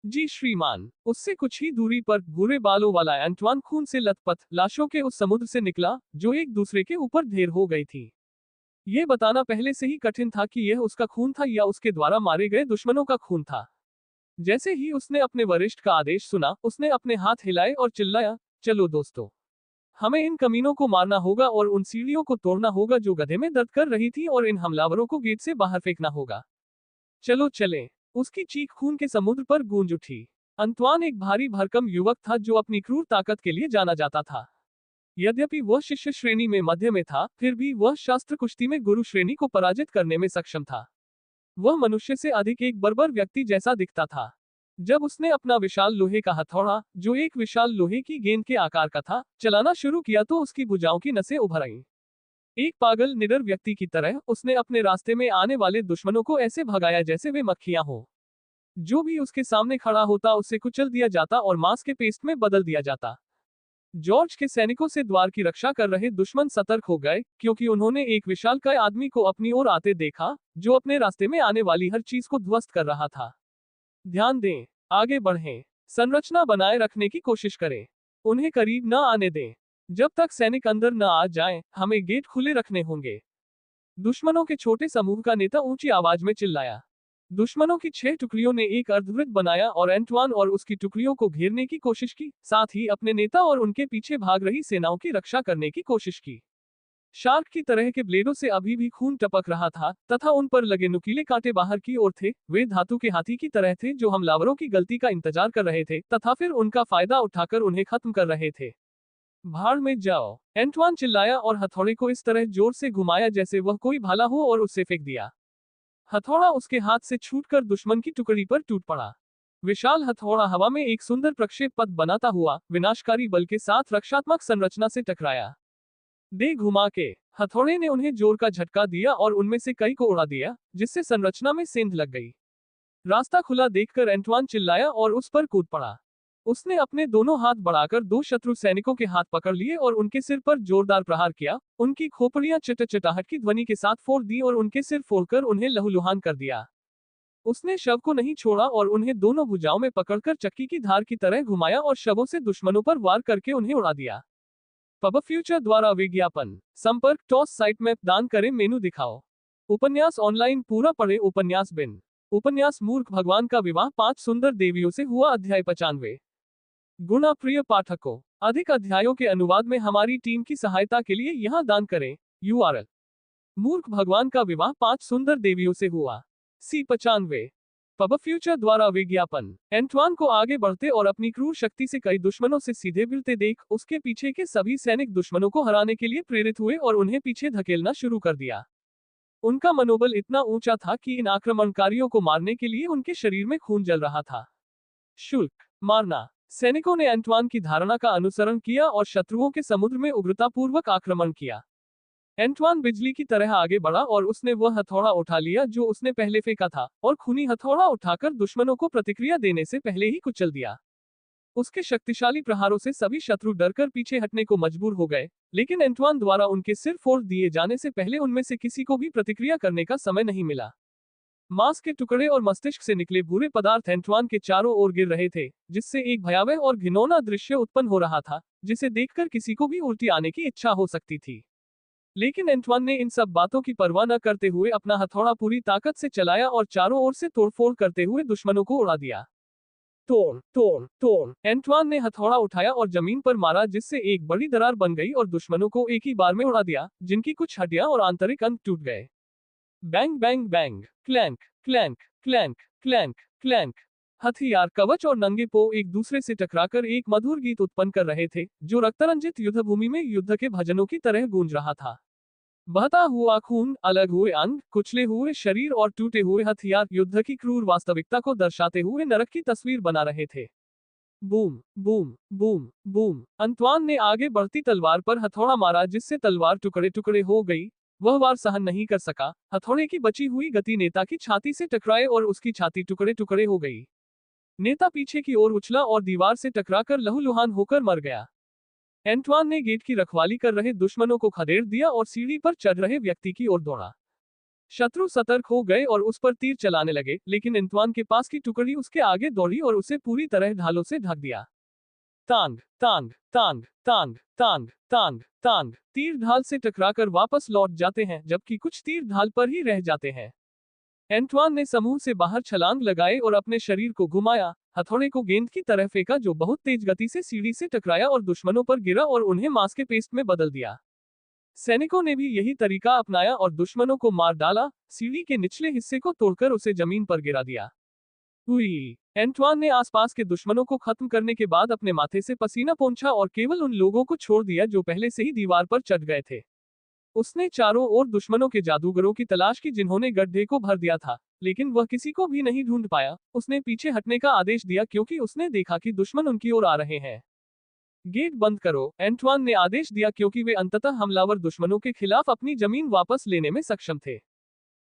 जी श्रीमान। उससे कुछ ही दूरी पर भूरे बालों वाला एंटवान खून से लथपथ लाशों के उस समुद्र से निकला जो एक दूसरे के ऊपर ढेर हो गई थी। यह बताना पहले से ही कठिन था कि यह उसका खून था या उसके द्वारा मारे गए दुश्मनों का खून था। जैसे ही उसने अपने वरिष्ठ का आदेश सुना, उसने अपने हाथ हिलाए और चिल्लाया, चलो दोस्तों, हमें इन कमीनों को मारना होगा और उन सीढ़ियों को तोड़ना होगा जो गधे में दर्द कर रही थी और इन हमलावरों को गेट से बाहर फेंकना होगा। चलो चलें। उसकी चीख खून के समुद्र पर गूंज उठी। अंतवान एक भारी भरकम युवक था जो अपनी क्रूर ताकत के लिए जाना जाता था। यद्यपि वह शिष्य श्रेणी में मध्य में था, फिर भी वह शास्त्र कुश्ती में गुरु श्रेणी को पराजित करने में सक्षम था। वह मनुष्य से अधिक एक बर्बर व्यक्ति जैसा दिखता था। जब उसने अपना विशाल लोहे का हथौड़ा, जो एक विशाल लोहे की गेंद के आकार का था, चलाना शुरू किया तो उसकी भुजाओं की नसें उभर आईं। एक पागल निडर व्यक्ति की तरह उसने अपने रास्ते में आने वाले दुश्मनों को ऐसे भगाया जैसे वे मक्खियां हो। जो भी उसके सामने खड़ा होता उसे कुचल दिया जाता और मांस के पेस्ट में बदल दिया जाता। जॉर्ज के सैनिकों से द्वार की रक्षा कर रहे दुश्मन सतर्क हो गए क्योंकि उन्होंने एक विशालकाय आदमी को अपनी ओर आते देखा जो अपने रास्ते में आने वाली हर चीज को ध्वस्त कर रहा था। ध्यान दें, आगे बढ़ें। संरचना बनाए रखने की कोशिश करें। उन्हें करीब न आने दें। जब तक सैनिक अंदर न आ जाएं, हमें गेट खुले रखने होंगे। दुश्मनों के छोटे समूह का नेता ऊंची आवाज में चिल्लाया। दुश्मनों की 6 टुकड़ियों ने एक अर्धवृत्त बनाया और एंटवान और उसकी टुकड़ियों को घेरने की कोशिश की, साथ ही अपने नेता और उनके पीछे भाग रही सेनाओं की रक्षा करने की कोशिश की। शार्क की तरह के ब्लेडों से अभी भी खून टपक रहा था तथा उन पर लगे नुकीले कांटे बाहर की ओर थे। वे धातु के हाथी की तरह थे जो हमलावरों की गलती का इंतजार कर रहे थे तथा फिर उनका फायदा उठाकर उन्हें खत्म कर रहे थे। भाड़ में जाओ, एंटवान चिल्लाया और हथौड़े को इस तरह जोर से घुमाया जैसे वह कोई भाला हो और उसे फेंक दिया। हथौड़ा उसके हाथ से छूटकर दुश्मन की टुकड़ी पर टूट पड़ा। विशाल हथौड़ा हवा में एक सुंदर प्रक्षेप पथ बनाता हुआ विनाशकारी बल के साथ रक्षात्मक संरचना से टकराया। दे घुमा के हथौड़े ने उन्हें जोर का झटका दिया और उनमें से कई को उड़ा दिया, जिससे संरचना में सेंध लग गई। रास्ता खुला देखकर एंटवान चिल्लाया और उस पर कूद पड़ा। उसने अपने दोनों हाथ बढ़ाकर 2 शत्रु सैनिकों के हाथ पकड़ लिए और उनके सिर पर जोरदार प्रहार किया। उनकी खोपड़ियां चटचटाहट की ध्वनि के साथ फोड़ दी और उनके सिर फोड़कर उन्हें लहूलुहान कर दिया। उसने शव को नहीं छोड़ा और उन्हें दोनों भुजाओं में पकड़कर चक्की की धार की तरह घुमाया और शवों से दुश्मनों पर वार करके उन्हें उड़ा दिया। पब फ्यूचर द्वारा विज्ञापन। संपर्क टॉस साइट मैप दान करें मेनू दिखाओ। उपन्यास ऑनलाइन पूरा पढ़े। उपन्यास बिन। उपन्यास मूर्ख भगवान का विवाह 5 सुंदर देवियों से हुआ। अध्याय 95। गुणा प्रिय पाठकों, अधिक अध्यायों के अनुवाद में हमारी टीम की सहायता के लिए यहाँ दान करें। URL। मूर्ख भगवान का विवाह 5 सुंदर देवियों से हुआ। C95। पब फ्यूचर द्वारा विज्ञापन। एंटवान को आगे बढ़ते और अपनी क्रूर शक्ति से कई दुश्मनों से सीधे भिड़ते देख उसके पीछे के सभी सैनिक दुश्मनों को हराने के लिए प्रेरित हुए और उन्हें पीछे धकेलना शुरू कर दिया। उनका मनोबल इतना ऊंचा था कि इन आक्रमणकारियों को मारने के लिए उनके शरीर में खून जल रहा था। शुल्क मारना। सैनिकों ने एंटवान की धारणा का अनुसरण किया और शत्रुओं के समुद्र में उग्रतापूर्वक आक्रमण किया। एंटवान बिजली की तरह आगे बढ़ा और उसने वह हथौड़ा उठा लिया जो उसने पहले फेंका था और खूनी हथौड़ा उठाकर दुश्मनों को प्रतिक्रिया देने से पहले ही कुचल दिया। उसके शक्तिशाली प्रहारों से सभी शत्रु डरकर पीछे हटने को मजबूर हो गए, लेकिन एंटवान द्वारा उनके सिर फोड़ दिए जाने से पहले उनमें से किसी को भी प्रतिक्रिया करने का समय नहीं मिला। मांस के टुकड़े और मस्तिष्क से निकले बुरे पदार्थ एंटवान के चारों ओर गिर रहे थे, जिससे एक भयावह और घिनौना दृश्य उत्पन्न हो रहा था, जिसे देखकर किसी को भी उल्टी आने की इच्छा हो सकती थी। लेकिन एंटवान ने इन सब बातों की परवाह न करते हुए अपना हथौड़ा पूरी ताकत से चलाया और चारों ओर से तोड़फोड़ करते हुए दुश्मनों को उड़ा दिया। तोड़ तोड़ तोड़। एंटवान ने हथौड़ा उठाया और जमीन पर मारा, जिससे एक बड़ी दरार बन गई और दुश्मनों को एक ही बार में उड़ा दिया, जिनकी कुछ हड्डियां और आंतरिक अंग टूट गए। Bang bang bang, clank clank clank clank clank. हथियार, कवच और नंगे पो एक दूसरे से टकराकर एक मधुर गीत उत्पन्न कर रहे थे, जो रक्तरंजित युद्धभूमि में युद्ध के भजनों की तरह गूंज रहा था। बहता हुआ खून, अलग हुए अंग, कुचले हुए शरीर और टूटे हुए हथियार युद्ध की क्रूर वास्तविकता को दर्शाते हुए नरक की तस्वीर बना रहे थे। Boom boom boom boom. Antoine ने आगे बढ़ती तलवार पर हथौड़ा मारा, जिससे तलवार टुकड़े टुकड़े हो गई। वह वार सहन नहीं कर सका। हथौड़े की बची हुई गति नेता की छाती से टकराए और उसकी छाती टुकड़े टुकड़े हो गई। नेता पीछे की ओर उछला और दीवार से टकराकर लहूलुहान होकर मर गया। एंटवान ने गेट की रखवाली कर रहे दुश्मनों को खदेड़ दिया और सीढ़ी पर चढ़ रहे व्यक्ति की ओर दौड़ा। शत्रु सतर्क हो गए और उस पर तीर चलाने लगे, लेकिन एंटवान के पास की टुकड़ी उसके आगे दौड़ी और उसे पूरी तरह ढालों से ढक दिया। तांग तांग तांग तांग तांग तांग तांग। तीर ढाल से टकराकर वापस लौट जाते हैं, जबकि कुछ तीर ढाल पर ही रह जाते हैं। एंटवान ने समूह से बाहर छलांग लगाए और अपने शरीर को घुमाया, हथौड़े को गेंद की तरह फेंका जो बहुत तेज गति से सीढ़ी से टकराया और दुश्मनों पर गिरा और उन्हें मांस के पेस्ट में बदल दिया। सैनिकों ने भी यही तरीका अपनाया और दुश्मनों को मार डाला, सीढ़ी के निचले हिस्से को तोड़कर उसे जमीन पर गिरा दिया। हुई। एंटवान ने आसपास के दुश्मनों को खत्म करने के बाद अपने माथे से पसीना पोंछा और केवल उन लोगों को छोड़ दिया जो पहले से ही दीवार पर चढ़ गए थे। उसने चारों ओर दुश्मनों के जादूगरों की तलाश की जिन्होंने गड्ढे को भर दिया था, लेकिन वह किसी को भी नहीं ढूंढ पाया। उसने पीछे हटने का आदेश दिया क्योंकि उसने देखा कि दुश्मन उनकी ओर आ रहे हैं। गेट बंद करो, एंटवान ने आदेश दिया क्योंकि वे अंततः हमलावर दुश्मनों के खिलाफ अपनी जमीन वापस लेने में सक्षम थे।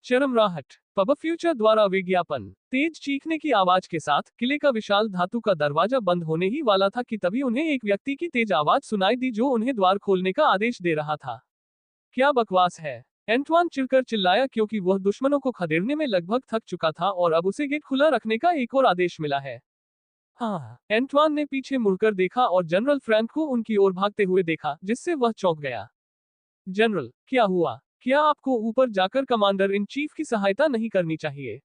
चरमराहट। पब फ्यूचर द्वारा विज्ञापन। तेज चीखने की आवाज के साथ किले का विशाल धातु का दरवाजा बंद होने ही वाला था कि तभी उन्हें एक व्यक्ति की तेज आवाज सुनाई दी जो उन्हें द्वार खोलने का आदेश दे रहा था। क्या बकवास है, एंटवान चिढ़कर चिल्लाया क्योंकि वह दुश्मनों को खदेड़ने में लगभग थक चुका था और अब उसे गेट खुला रखने का एक और आदेश मिला है। हाँ, एंटवान ने पीछे मुड़कर देखा और जनरल फ्रैंक को उनकी ओर भागते हुए देखा, जिससे वह चौंक गया। जनरल, क्या हुआ? क्या आपको ऊपर जाकर कमांडर इन चीफ की सहायता नहीं करनी चाहिए?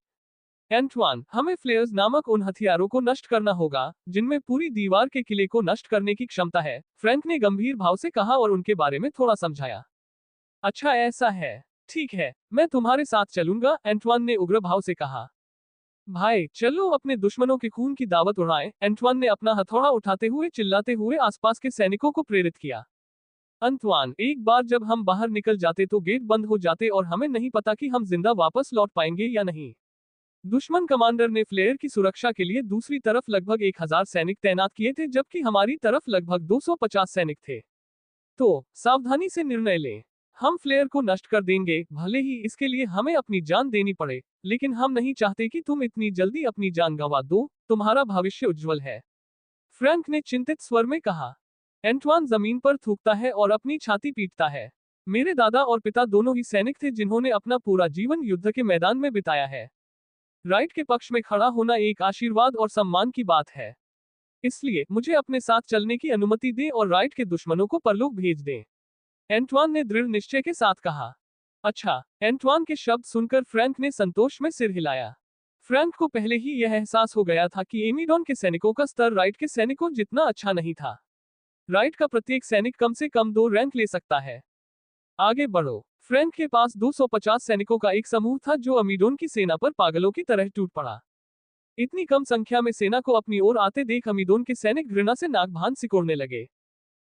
एंटवान, हमें फ्लेयर्स नामक उन हथियारों को नष्ट करना होगा, जिनमें पूरी दीवार के किले को नष्ट करने की क्षमता है, फ्रैंक ने गंभीर भाव से कहा और उनके बारे में थोड़ा समझाया। अच्छा ऐसा है। ठीक है, मैं तुम्हारे साथ चलूंगा, एंटवान ने उग्र भाव से कहा। भाई, चलो अपने दुश्मनों के खून की दावत उड़ाएं, एंटवान ने अपना हथौड़ा उठाते हुए चिल्लाते हुए आसपास के सैनिकों को प्रेरित किया। अंतवान, एक बार जब हम बाहर निकल जाते तो गेट बंद हो जाते और हमें नहीं पता कि हम जिंदा वापस लौट पाएंगे या नहीं। दुश्मन कमांडर ने फ्लेयर की सुरक्षा के लिए दूसरी तरफ लगभग 1000 सैनिक तैनात किए थे, जबकि हमारी तरफ लगभग 250 सैनिक थे। तो सावधानी से निर्णय लें। हम फ्लेयर को नष्ट कर देंगे, भले ही इसके लिए हमें अपनी जान देनी पड़े, लेकिन हम नहीं चाहते कि तुम इतनी जल्दी अपनी जान गंवा दो, तुम्हारा भविष्य उज्जवल है, फ्रैंक ने चिंतित स्वर में कहा। एंटवान जमीन पर थूकता है और अपनी छाती पीटता है। मेरे दादा और पिता दोनों ही सैनिक थे जिन्होंने अपना पूरा जीवन युद्ध के मैदान में बिताया है। राइट के पक्ष में खड़ा होना एक आशीर्वाद और सम्मान की बात है। इसलिए मुझे अपने साथ चलने की अनुमति दें और राइट के दुश्मनों को परलोक भेज दें, एंटवान ने दृढ़ निश्चय के साथ कहा। अच्छा, एंटवान के शब्द सुनकर फ्रैंक ने संतोष में सिर हिलाया। फ्रैंक को पहले ही यह एहसास हो गया था कि एमिडोन के सैनिकों का स्तर राइट के सैनिकों जितना अच्छा नहीं था। राइट का प्रत्येक सैनिक कम से कम 2 रैंक ले सकता है। आगे बढ़ो। फ्रैंक के पास 250 सैनिकों का एक समूह था जो अमीडोन की सेना पर पागलों की तरह टूट पड़ा। इतनी कम संख्या में सेना को अपनी ओर आते देख अमीडोन के सैनिक घृणा से नाक भान सिकोड़ने लगे।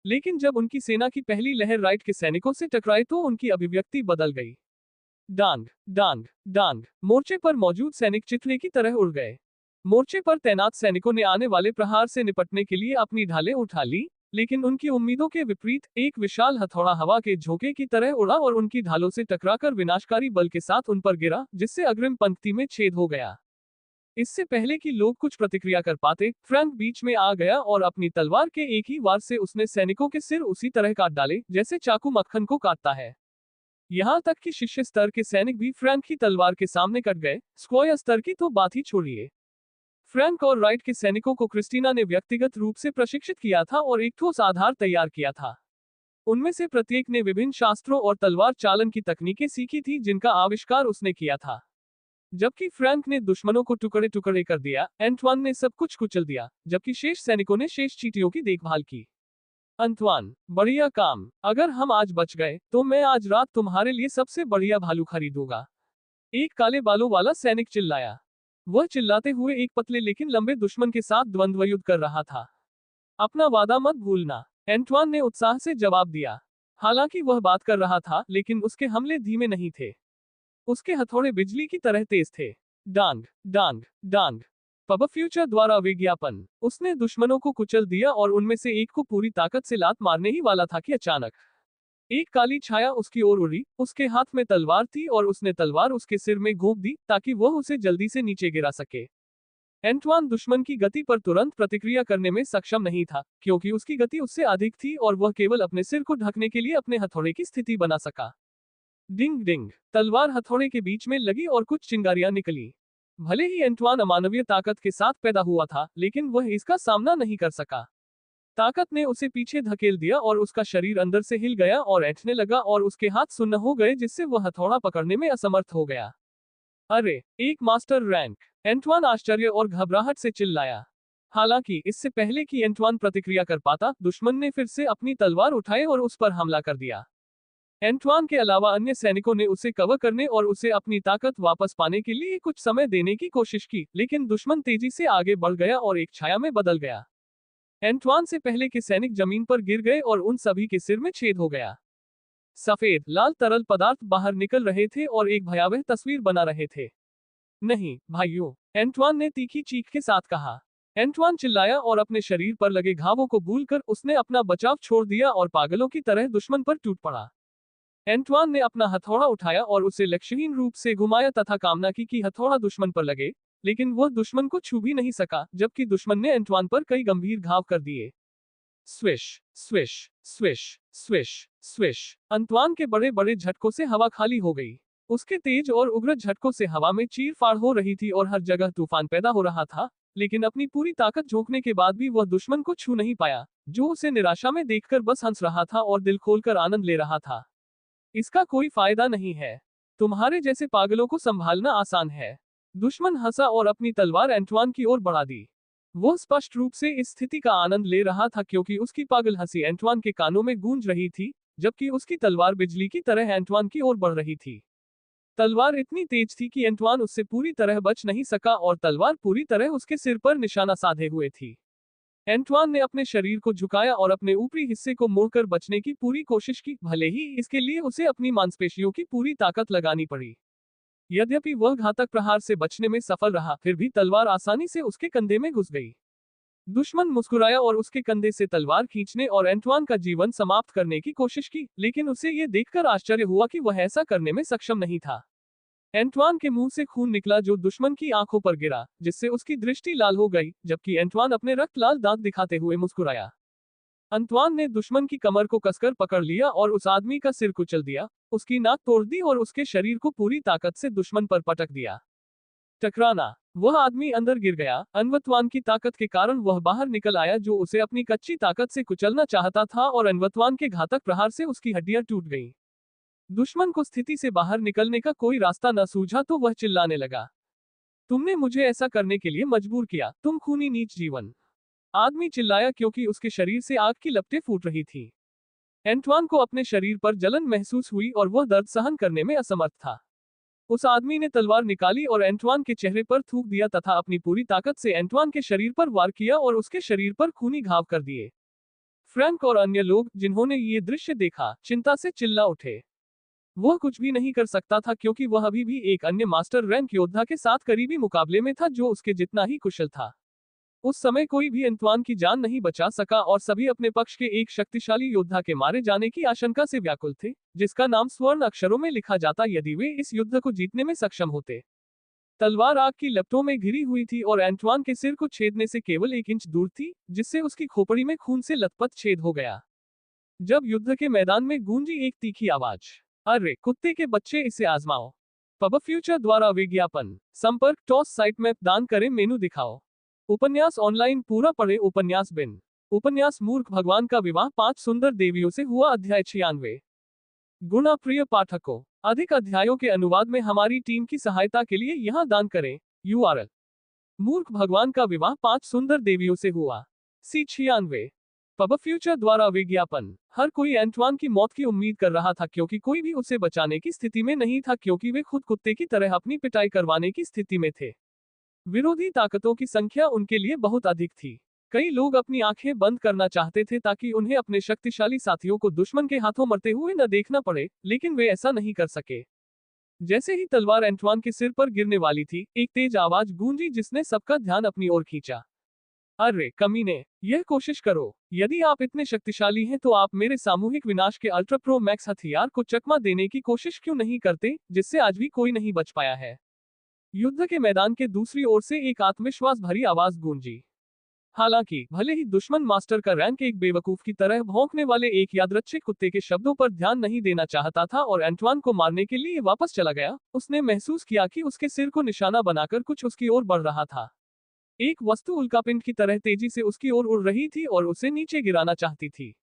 लेकिन जब उनकी सेना की पहली लहर राइट के सैनिकों से टकराई तो उनकी अभिव्यक्ति बदल गई। डांग, डांग, डांग। मोर्चे पर मौजूद सैनिक चितले की तरह उड़ गए। मोर्चे पर तैनात सैनिकों ने आने वाले प्रहार से निपटने के लिए अपनी ढालें उठा ली, लेकिन उनकी उम्मीदों के विपरीत एक विशाल हथौड़ा हवा के झोंके की तरह उड़ा और उनकी ढालों से टकराकर विनाशकारी बल के साथ उन पर गिरा, जिससे अग्रिम पंक्ति में छेद हो गया। इससे पहले कि लोग कुछ प्रतिक्रिया कर पाते, फ्रैंक बीच में आ गया और अपनी तलवार के एक ही वार से उसने सैनिकों के सिर उसी तरह काट डाले जैसे चाकू मक्खन को काटता है। यहाँ तक कि शिष्य स्तर के सैनिक भी फ्रैंक की तलवार के सामने कट गए, स्क्वायर स्तर की तो बात ही छोड़िए। फ्रैंक और राइट के सैनिकों को क्रिस्टीना ने व्यक्तिगत रूप से प्रशिक्षित किया था और एक ठोस आधार तैयार किया था। उनमें से प्रत्येक ने विभिन्न शास्त्रों और तलवार चालन की तकनीकें सीखी थी जिनका आविष्कार उसने किया था। जबकि फ्रैंक ने दुश्मनों को टुकड़े टुकड़े कर दिया, एंटवान ने सब कुछ कुचल दिया, जबकि शेष सैनिकों ने शेष चींटियों की देखभाल की। अंतवान, बढ़िया काम। अगर हम आज बच गए तो मैं आज रात तुम्हारे लिए सबसे बढ़िया भालू खरीदूंगा, एक काले बालों वाला सैनिक चिल्लाया। वह चिल्लाते हुए एक पतले लेकिन लंबे दुश्मन के साथ द्वंद्व युद्ध कर रहा था। अपना वादा मत भूलना, एंटवान ने उत्साह से जवाब दिया। हालांकि वह बात कर रहा था, लेकिन उसके हमले धीमे नहीं थे। उसके हथौड़े बिजली की तरह तेज थे। डांग, डांग, डांग। पब फ्यूचर द्वारा विज्ञापन। उसने दुश्मनों को कुचल दिया और उनमें से एक को पूरी ताकत से लात मारने ही वाला था कि अचानक एक काली छाया उसकी ओर उड़ी। उसके हाथ में तलवार थी और उसने तलवार उसके सिर में घोंप दी ताकि वह उसे जल्दी से नीचे गिरा सके। एंटवान दुश्मन की गति पर तुरंत प्रतिक्रिया करने में सक्षम नहीं था, क्योंकि उसकी गति उससे अधिक थी और वह केवल अपने सिर को ढकने के लिए अपने हथौड़े की स्थिति बना सका। डिंग डिंग, तलवार हथौड़े के बीच में लगी और कुछ चिंगारियां निकली। भले ही एंटवान अमानवीय ताकत के साथ पैदा हुआ था, लेकिन वह इसका सामना नहीं कर सका। ताकत ने उसे पीछे धकेल दिया और उसका शरीर अंदर से हिल गया और ऐंठने लगा और उसके हाथ सुन्न हो गए, जिससे वह हथौड़ा पकड़ने में असमर्थ हो गया। अरे, एक मास्टर रैंक! एंटवान आश्चर्य और घबराहट से चिल्लाया। हालांकि इससे पहले कि एंटवान प्रतिक्रिया कर पाता, दुश्मन ने फिर से अपनी तलवार उठाई और उस पर हमला कर दिया। एंटवान के अलावा अन्य सैनिकों ने उसे कवर करने और उसे अपनी ताकत वापस पाने के लिए कुछ समय देने की कोशिश की, लेकिन दुश्मन तेजी से आगे बढ़ गया और एक छाया में बदल गया। एंटवान से पहले के सैनिक जमीन पर गिर गए और उन सभी के सिर में छेद हो गया। सफेद लाल तरल पदार्थ बाहर निकल रहे थे और एक भयावह तस्वीर बना रहे थे। नहीं, भाइयों, एंटवान ने तीखी चीख के साथ कहा। एंटवान चिल्लाया और अपने शरीर पर लगे घावों को भूलकर उसने अपना बचाव छोड़ दिया और पागलों की तरह दुश्मन पर टूट पड़ा। एंटवान ने अपना हथौड़ा उठाया और उसे लक्ष्यहीन रूप से घुमाया तथा कामना की कि हथौड़ा दुश्मन पर लगे, लेकिन वह दुश्मन को छू भी नहीं सका, जबकि दुश्मन ने एंटवान पर कई गंभीर घाव कर दिए। Swish, swish, swish, swish, swish. Antoine के बड़े बड़े झटकों से हवा खाली हो गई। उसके तेज और उग्र झटकों से हवा में चीर फाड़ हो रही थी और हर जगह तूफान पैदा हो रहा था, लेकिन अपनी पूरी ताकत झोंकने के बाद भी वह दुश्मन को छू नहीं पाया, जो उसे निराशा में देखकर बस हंस रहा था और दिल खोलकर आनंद ले रहा था। इसका कोई फायदा नहीं है। तुम्हारे जैसे पागलों को संभालना आसान है। दुश्मन हंसा और अपनी तलवार एंटवान की ओर बढ़ा दी। वह स्पष्ट रूप से इस स्थिति का आनंद ले रहा था क्योंकि उसकी पागल हंसी एंटवान के कानों में गूंज रही थी, जबकि उसकी तलवार बिजली की तरह एंटवान की ओर बढ़ रही थी। तलवार इतनी तेज थी कि एंटवान उससे पूरी तरह बच नहीं सका और तलवार पूरी तरह उसके सिर पर निशाना साधे हुए थी। एंटवान ने अपने शरीर को झुकाया और अपने ऊपरी हिस्से को मोड़कर बचने की पूरी कोशिश की, भले ही इसके लिए उसे अपनी मांसपेशियों की पूरी ताकत लगानी पड़ी। यद्यपि वह घातक प्रहार से बचने में सफल रहा, फिर भी तलवार आसानी से उसके कंधे में घुस गई। दुश्मन मुस्कुराया और उसके कंधे से तलवार खींचने और एंटवान का जीवन समाप्त करने की कोशिश की, लेकिन उसे यह देखकर आश्चर्य हुआ कि वह ऐसा करने में सक्षम नहीं था। एंटवान के मुंह से खून निकला जो दुश्मन की आंखों पर गिरा, जिससे उसकी दृष्टि लाल हो गई, जबकि एंटवान अपने रक्त लाल दांत दिखाते हुए मुस्कुराया। एंटवान ने दुश्मन की कमर को कसकर पकड़ लिया और उस आदमी का सिर कुचल दिया, उसकी नाक तोड़ दी और उसके शरीर को पूरी ताकत से दुश्मन पर पटक दिया। टकराना। वह आदमी अंदर गिर गया। अनवतवान की ताकत के कारण वह बाहर निकल आया, जो उसे अपनी कच्ची ताकत से कुचलना चाहता था, और अनवतवान के घातक प्रहार से उसकी हड्डियां टूट गईं। दुश्मन को स्थिति से बाहर निकलने का कोई रास्ता न सूझा तो वह चिल्लाने लगा, तुमने मुझे ऐसा करने के लिए मजबूर किया, तुम खूनी नीच जीवन। आदमी चिल्लाया क्योंकि उसके शरीर से आग की लपटें फूट रही थी। एंटवान को अपने शरीर पर जलन महसूस हुई और वह दर्द सहन करने में असमर्थ था। उस आदमी ने तलवार निकाली और एंटवान के चेहरे पर थूक दिया तथा अपनी पूरी ताकत से एंटवान के शरीर पर वार किया और उसके शरीर पर खूनी घाव कर दिए। फ्रैंक और अन्य लोग जिन्होंने ये दृश्य देखा, चिंता से चिल्ला उठे। वह कुछ भी नहीं कर सकता था क्योंकि वह अभी भी एक अन्य मास्टर रैंक योद्धा के साथ करीबी मुकाबले में था जो उसके जितना ही कुशल था। उस समय कोई भी एंटवान की जान नहीं बचा सका और सभी अपने पक्ष के एक शक्तिशाली योद्धा के मारे जाने की आशंका से व्याकुल थे, जिसका नाम स्वर्ण अक्षरों में लिखा जाता यदि वे इस युद्ध को जीतने में सक्षम होते। तलवार आग की लपटों में घिरी हुई थी और एंटवान के सिर को छेदने से केवल 1 इंच दूर थी, जिससे उसकी खोपड़ी में खून से लथपथ छेद हो गया। जब युद्ध के मैदान में गूंजी एक तीखी आवाज, अरे कुत्ते के बच्चे, इसे आजमाओ। पब फ्यूचर द्वारा विज्ञापन। संपर्क टॉस साइट मैप दान करें, मेनू दिखाओ। उपन्यास ऑनलाइन पूरा पढ़े। उपन्यास बिन। उपन्यास मूर्ख भगवान का विवाह 5 सुंदर देवियों से हुआ, अध्याय 96। गुणा प्रिय पाठकों, अधिक अध्यायों के अनुवाद में हमारी टीम की सहायता के लिए यहां दान करें। URL। मूर्ख भगवान का विवाह 5 सुंदर देवियों से हुआ। C96। पब फ्यूचर द्वारा विज्ञापन। हर कोई एंटवान की मौत की उम्मीद कर रहा था क्योंकि कोई भी उसे बचाने की स्थिति में नहीं था, क्योंकि वे खुद कुत्ते की तरह अपनी पिटाई करवाने की स्थिति में थे। विरोधी ताकतों की संख्या उनके लिए बहुत अधिक थी। कई लोग अपनी आंखें बंद करना चाहते थे ताकि उन्हें अपने शक्तिशाली साथियों को दुश्मन के हाथों मरते हुए न देखना पड़े, लेकिन वे ऐसा नहीं कर सके। जैसे ही तलवार एंटवान के सिर पर गिरने वाली थी, एक तेज आवाज गूंजी जिसने सबका ध्यान अपनी ओर खींचा। अरे कमीने, यह कोशिश करो। यदि आप इतने शक्तिशाली हैं तो आप मेरे सामूहिक विनाश के अल्ट्रा प्रो मैक्स हथियार को चकमा देने की कोशिश क्यों नहीं करते, जिससे आज भी कोई नहीं बच पाया है। युद्ध के मैदान के दूसरी ओर से एक आत्मविश्वास भरी आवाज गूंजी। हालांकि भले ही दुश्मन मास्टर का रैंक एक बेवकूफ की तरह भौंकने वाले एक यादृच्छिक कुत्ते के शब्दों पर ध्यान नहीं देना चाहता था और एंटवान को मारने के लिए वापस चला गया, उसने महसूस किया कि उसके सिर को निशाना बनाकर कुछ उसकी ओर बढ़ रहा था। एक वस्तु उल्कापिंड की तरह तेजी से उसकी ओर उड़ रही थी और उसे नीचे गिराना चाहती थी।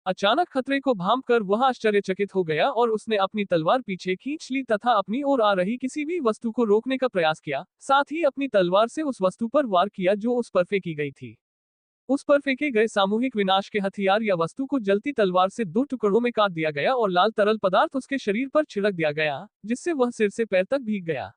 अचानक खतरे को भांपकर वह आश्चर्यचकित हो गया और उसने अपनी तलवार पीछे खींच ली तथा अपनी ओर आ रही किसी भी वस्तु को रोकने का प्रयास किया, साथ ही अपनी तलवार से उस वस्तु पर वार किया जो उस पर फेंकी गई थी। उस पर फेंके गए सामूहिक विनाश के हथियार या वस्तु को जलती तलवार से 2 टुकड़ों में काट दिया गया और लाल तरल पदार्थ उसके शरीर पर छिड़क दिया गया, जिससे वह सिर से पैर तक भीग गया।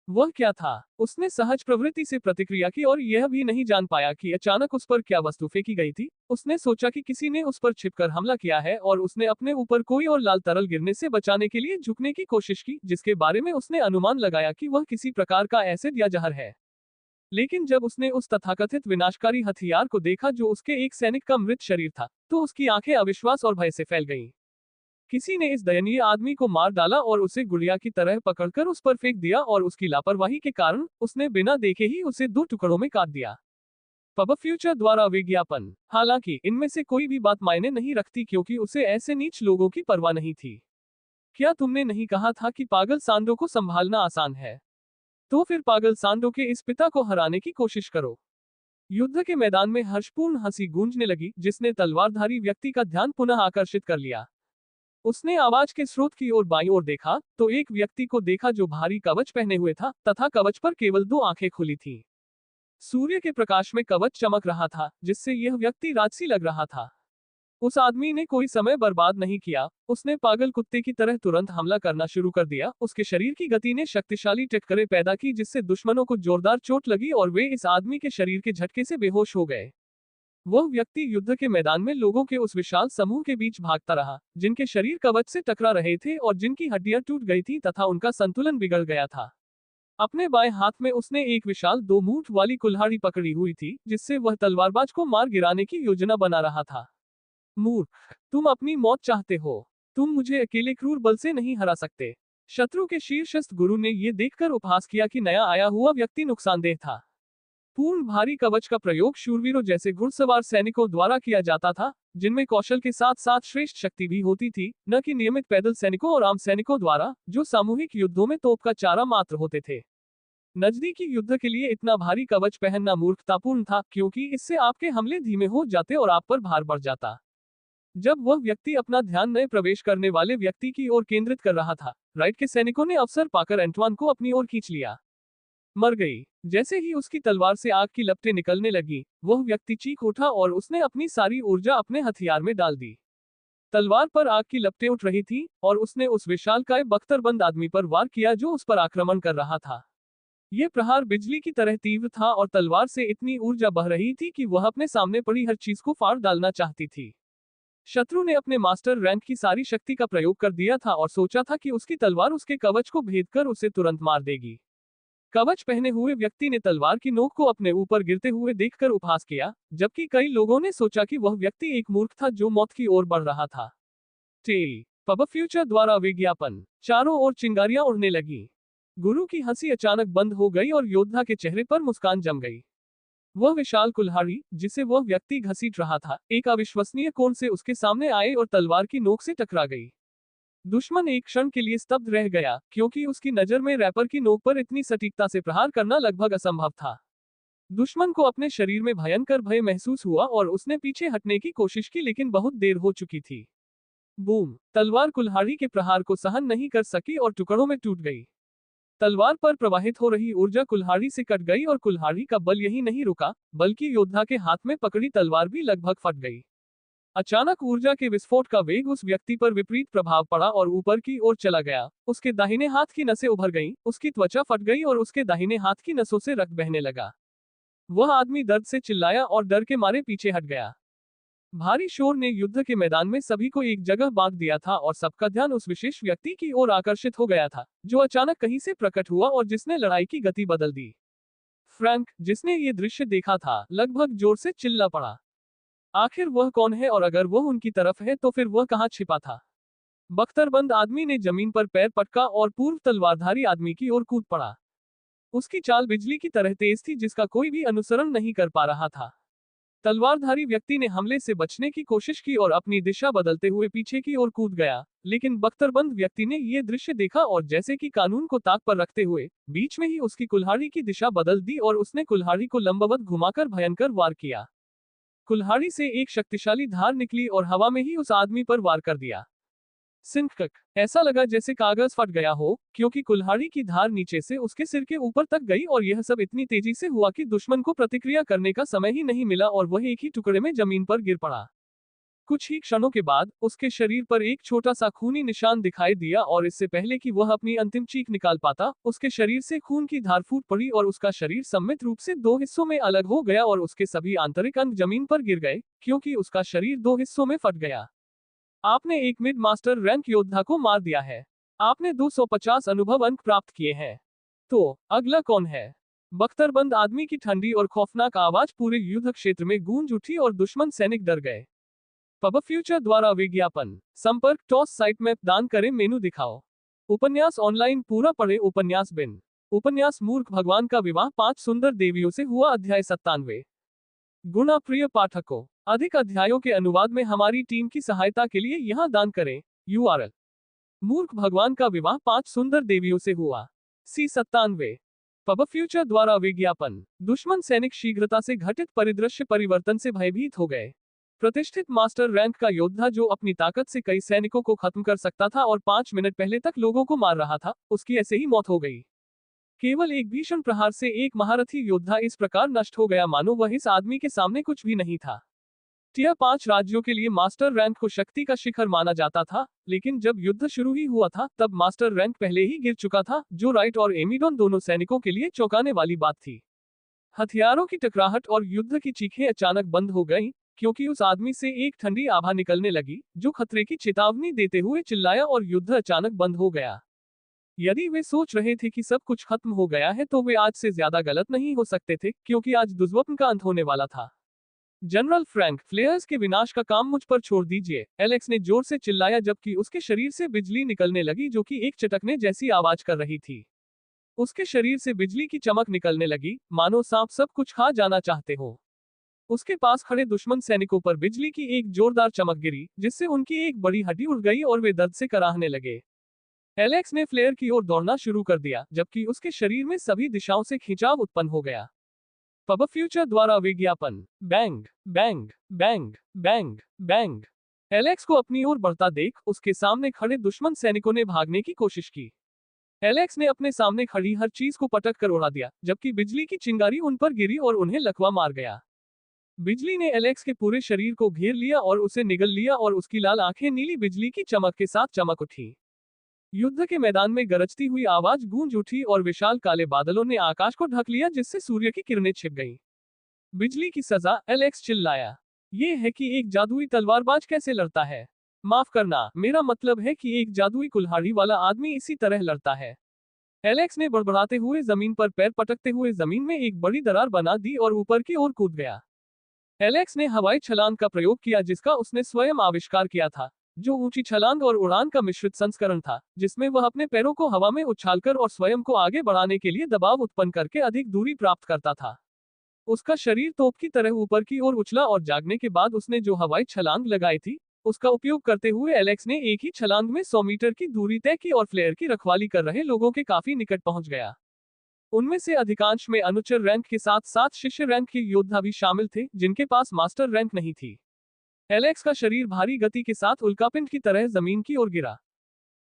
वह क्या था? उसने सहज प्रवृत्ति से प्रतिक्रिया की और यह भी नहीं जान पाया कि अचानक उस पर क्या वस्तु फेंकी गई थी। उसने सोचा कि किसी ने उस पर छिपकर हमला किया है और उसने अपने ऊपर कोई और लाल तरल गिरने से बचाने के लिए झुकने की कोशिश की, जिसके बारे में उसने अनुमान लगाया कि वह किसी प्रकार का एसिड या जहर है। लेकिन जब उसने उस तथाकथित विनाशकारी हथियार को देखा जो उसके एक सैनिक का मृत शरीर था, तो उसकी आंखें अविश्वास और भय से फैल गईं। किसी ने इस दयनीय आदमी को मार डाला और उसे गुड़िया की तरह पकड़कर उस पर फेंक दिया और उसकी लापरवाही के कारण उसने बिना देखे ही उसे 2 टुकड़ों में काट दिया। पब फ्यूचर द्वारा विज्ञापन। हालांकि इनमें से कोई भी बात मायने नहीं रखती क्योंकि उसे ऐसे नीच लोगों की परवाह नहीं थी। क्या तुमने नहीं कहा था कि पागल सांडों को संभालना आसान है? तो फिर पागल सांडो के इस पिता को हराने की कोशिश करो। युद्ध के मैदान में हर्षपूर्ण हंसी गूंजने लगी, जिसने तलवारधारी व्यक्ति का ध्यान पुनः आकर्षित कर लिया। उसने आवाज के स्रोत की ओर बाईं ओर देखा तो एक व्यक्ति को देखा जो भारी कवच पहने हुए था तथा कवच पर केवल 2 आंखें खुली थीं। सूर्य के प्रकाश में कवच चमक रहा था, जिससे यह व्यक्ति राजसी लग रहा था। उस आदमी ने कोई समय बर्बाद नहीं किया, उसने पागल कुत्ते की तरह तुरंत हमला करना शुरू कर दिया। उसके शरीर की गति ने शक्तिशाली टक्करें पैदा की, जिससे दुश्मनों को जोरदार चोट लगी और वे इस आदमी के शरीर के झटके से बेहोश हो गए। वह व्यक्ति युद्ध के मैदान में लोगों के उस विशाल समूह के बीच भागता रहा, जिनके शरीर कवच से टकरा रहे थे और जिनकी हड्डियां टूट गई थी तथा उनका संतुलन बिगड़ गया था। अपने बाएं हाथ में उसने एक विशाल 2 मूठ वाली कुल्हाड़ी पकड़ी हुई थी, जिससे वह तलवारबाज को मार गिराने की योजना बना रहा था। मूर्ख, तुम अपनी मौत चाहते हो। तुम मुझे अकेले क्रूर बल से नहीं हरा सकते। शत्रु के शीर्षस्थ गुरु ने यह देखकर उपहास किया कि नया आया हुआ व्यक्ति नुकसानदेह था। पूर्ण भारी कवच का प्रयोग शूरवीरों जैसे घुड़सवार सैनिकों द्वारा किया जाता था, जिनमें कौशल के साथ साथ श्रेष्ठ शक्ति भी होती थी, न कि नियमित पैदल सैनिकों और आम सैनिकों द्वारा, जो सामूहिक युद्धों में तोप का चारा मात्र होते थे। नजदीकी युद्ध के लिए इतना भारी कवच पहनना मूर्खतापूर्ण था, क्योंकि इससे आपके हमले धीमे हो जाते और आप पर भार बढ़ जाता। जब वह व्यक्ति अपना ध्यान नए प्रवेश करने वाले व्यक्ति की ओर केंद्रित कर रहा था, राइट के सैनिकों ने अवसर पाकर एंटवान को अपनी ओर खींच लिया। मर गई। जैसे ही उसकी तलवार से आग की लपटें निकलने लगी, वह व्यक्ति चीख उठा और उसने अपनी सारी ऊर्जा अपने हथियार में डाल दी। तलवार पर आग की लपटें उठ रही थी और उसने उस विशालकाय बख्तरबंद आदमी पर वार किया जो उस पर आक्रमण कर रहा था। यह प्रहार बिजली की तरह तीव्र था और तलवार से इतनी ऊर्जा बह रही थी कि वह अपने सामने पड़ी हर चीज को फाड़ डालना चाहती थी। शत्रु ने अपने मास्टर रैंक की सारी शक्ति का प्रयोग कर दिया था और सोचा था कि उसकी तलवार उसके कवच को भेद कर उसे तुरंत मार देगी। कवच पहने हुए व्यक्ति ने तलवार की नोक को अपने ऊपर गिरते हुए देखकर उपहास किया, जबकि कई लोगों ने सोचा कि वह व्यक्ति एक मूर्ख था जो मौत की ओर बढ़ रहा था। टेल पब फ्यूचर द्वारा विज्ञापन। चारों ओर चिंगारियां उड़ने लगी। गुरु की हंसी अचानक बंद हो गई और योद्धा के चेहरे पर मुस्कान जम गई। वह विशाल कुल्हाड़ी, जिसे वह व्यक्ति घसीट रहा था, एक अविश्वसनीय कोण से उसके सामने आए और तलवार की नोक से टकरा गई। दुश्मन एक क्षण के लिए स्तब्ध रह गया, क्योंकि उसकी नजर में रैपर की नोक पर इतनी सटीकता से प्रहार करना लगभग असंभव था। दुश्मन को अपने शरीर में भयंकर भय महसूस हुआ और उसने पीछे हटने की कोशिश की, लेकिन बहुत देर हो चुकी थी। बूम! तलवार कुल्हाड़ी के प्रहार को सहन नहीं कर सकी और टुकड़ों में टूट गई। तलवार पर प्रवाहित हो रही ऊर्जा कुल्हाड़ी से कट गई और कुल्हाड़ी का बल यही नहीं रुका, बल्कि योद्धा के हाथ में पकड़ी तलवार भी लगभग फट गई। अचानक ऊर्जा के विस्फोट का वेग उस व्यक्ति पर विपरीत प्रभाव पड़ा और ऊपर की ओर चला गया। उसके दाहिने हाथ की नसें उभर गईं, उसकी त्वचा फट गई और उसके दाहिने हाथ की नसों से रक्त बहने लगा। वह आदमी दर्द से चिल्लाया और डर के मारे पीछे हट गया। भारी शोर ने युद्ध के मैदान में सभी को एक जगह बांध दिया था और सबका ध्यान उस विशेष व्यक्ति की ओर आकर्षित हो गया था, जो अचानक कहीं से प्रकट हुआ और जिसने लड़ाई की गति बदल दी। फ्रैंक, जिसने ये दृश्य देखा था, लगभग जोर से चिल्ला पड़ा। आखिर वह कौन है और अगर वह उनकी तरफ है तो फिर वह कहां छिपा था? बख्तरबंद आदमी ने जमीन पर पैर पटका और पूर्व तलवारधारी आदमी की ओर कूद पड़ा। उसकी चाल बिजली की तरह तेज थी, जिसका कोई भी अनुसरण नहीं कर पा रहा था। तलवारधारी व्यक्ति ने हमले से बचने की कोशिश की और अपनी दिशा बदलते हुए पीछे की ओर कूद गया, लेकिन बख्तरबंद व्यक्ति ने यह दृश्य देखा और जैसे कि कानून को ताक पर रखते हुए बीच में ही उसकी कुल्हाड़ी की दिशा बदल दी और उसने कुल्हाड़ी को लंबवत घुमाकर भयंकर वार किया। कुल्हाड़ी से एक शक्तिशाली धार निकली और हवा में ही उस आदमी पर वार कर दिया। सिंकक, ऐसा लगा जैसे कागज फट गया हो, क्योंकि कुल्हाड़ी की धार नीचे से उसके सिर के ऊपर तक गई और यह सब इतनी तेजी से हुआ कि दुश्मन को प्रतिक्रिया करने का समय ही नहीं मिला और वह एक ही टुकड़े में जमीन पर गिर पड़ा। कुछ ही क्षणों के बाद उसके शरीर पर एक छोटा सा खूनी निशान दिखाई दिया और इससे पहले कि वह अपनी अंतिम चीख निकाल पाता, उसके शरीर से खून की धार फूट पड़ी और उसका शरीर सम्मिलित रूप से 2 हिस्सों में अलग हो गया और उसके सभी आंतरिक अंग जमीन पर गिर गए, क्योंकि उसका शरीर 2 हिस्सों में फट गया। आपने एक मिड मास्टर रैंक योद्धा को मार दिया है। आपने 250 अनुभव अंक प्राप्त किए हैं। तो अगला कौन है? बख्तरबंद आदमी की ठंडी और खौफनाक आवाज पूरे युद्ध क्षेत्र में गूंज उठी और दुश्मन सैनिक डर गए। पब फ्यूचर द्वारा विज्ञापन। संपर्क टॉस साइट मैप दान करें, मेनू दिखाओ। उपन्यास ऑनलाइन पूरा पढ़े। उपन्यास बिन। उपन्यास मूर्ख भगवान का विवाह 5 सुंदर देवियों से हुआ। अध्याय 97। गुणा प्रिय पाठकों, अधिक अध्यायों के अनुवाद में हमारी टीम की सहायता के लिए यहां दान करें। URL। मूर्ख भगवान का विवाह 5 सुंदर देवियों से हुआ। C97। पब फ्यूचर द्वारा विज्ञापन। दुश्मन सैनिक शीघ्रता से घटित परिदृश्य परिवर्तन से भयभीत हो गए। प्रतिष्ठित मास्टर रैंक का योद्धा जो अपनी ताकत से कई सैनिकों को खत्म कर सकता था और 5 मिनट पहले तक लोगों को मार रहा था, उसकी ऐसे ही मौत हो गई। केवल एक भीषण प्रहार से एक महारथी योद्धा इस प्रकार नष्ट हो गया मानो वह इस आदमी के सामने कुछ भी नहीं था। टियर 5 राज्यों के लिए मास्टर रैंक को शक्ति का शिखर माना जाता था, लेकिन जब युद्ध शुरू ही हुआ था तब मास्टर रैंक पहले ही गिर चुका था, जो राइट और एमिडोन दोनों सैनिकों के लिए चौंकाने वाली बात थी। हथियारों की टकराहट और युद्ध की चीखें अचानक बंद हो गईं, क्योंकि उस आदमी से एक ठंडी आभा निकलने लगी, जो खतरे की चेतावनी देते हुए चिल्लाया और युद्ध अचानक बंद हो गया। यदि वे सोच रहे थे कि सब कुछ खत्म हो गया है तो वे आज से ज्यादा गलत नहीं हो सकते थे, क्योंकि आज दुर्स्वप्न का अंत होने वाला था। जनरल फ्रैंक फ्लेयर्स के विनाश का काम मुझ पर छोड़ दीजिए, एलेक्स ने जोर से चिल्लाया जबकि उसके शरीर से बिजली निकलने लगी जो कि एक चटकने जैसी आवाज कर रही थी। उसके शरीर से बिजली की चमक निकलने लगी, मानो सांप सब कुछ खा जाना चाहते हो। उसके पास खड़े दुश्मन सैनिकों पर बिजली की एक जोरदार चमक गिरी, जिससे उनकी एक बड़ी हड्डी उड़ गई और वे दर्द से कराहने लगे। एलेक्स ने फ्लेयर की ओर दौड़ना शुरू कर दिया, जबकि उसके शरीर में सभी दिशाओं से खिंचाव उत्पन्न हो गया। पब फ्यूचर द्वारा विज्ञापन। Bang bang bang bang bang. Alex को अपनी ओर बढ़ता देख उसके सामने खड़े दुश्मन सैनिकों ने भागने की कोशिश की। एलेक्स ने अपने सामने खड़ी हर चीज को पटक कर उड़ा दिया, जबकि बिजली की चिंगारी उन पर गिरी और उन्हें लकवा मार गया। बिजली ने एलेक्स के पूरे शरीर को घेर लिया और उसे निगल लिया और उसकी लाल आंखें नीली बिजली की चमक के साथ चमक उठी। युद्ध के मैदान में गरजती हुई आवाज गूंज उठी और विशाल काले बादलों ने आकाश को ढक लिया, जिससे सूर्य की किरणें छिप गईं। बिजली की सजा, एलेक्स चिल्लाया। ये है कि एक जादुई तलवारबाज कैसे लड़ता है। माफ करना, मेरा मतलब है कि एक जादुई कुल्हाड़ी वाला आदमी इसी तरह लड़ता है। एलेक्स ने बड़बड़ाते हुए जमीन पर पैर पटकते हुए जमीन में एक बड़ी दरार बना दी और ऊपर की ओर कूद गया। एलेक्स ने हवाई छलांग का प्रयोग किया जिसका उसने स्वयं आविष्कार किया था, जो ऊंची छलांग और उड़ान का मिश्रित संस्करण था, जिसमें वह अपने पैरों को हवा में उछालकर और स्वयं को आगे बढ़ाने के लिए दबाव उत्पन्न करके अधिक दूरी प्राप्त करता था। उसका शरीर तोप की तरह ऊपर की ओर उछला और जागने के बाद उसने जो हवाई छलांग लगाई थी, उसका उपयोग करते हुए एलेक्स ने एक ही छलांग में 100 मीटर की दूरी तय की और फ्लेयर की रखवाली कर रहे लोगों के काफी निकट पहुंच गया। उनमें से अधिकांश में अनुचर रैंक के साथ साथ शिष्य रैंक के योद्धा भी शामिल थे, जिनके पास मास्टर रैंक नहीं थी। एलेक्स का शरीर भारी गति के साथ उल्कापिंड की तरह जमीन की ओर गिरा।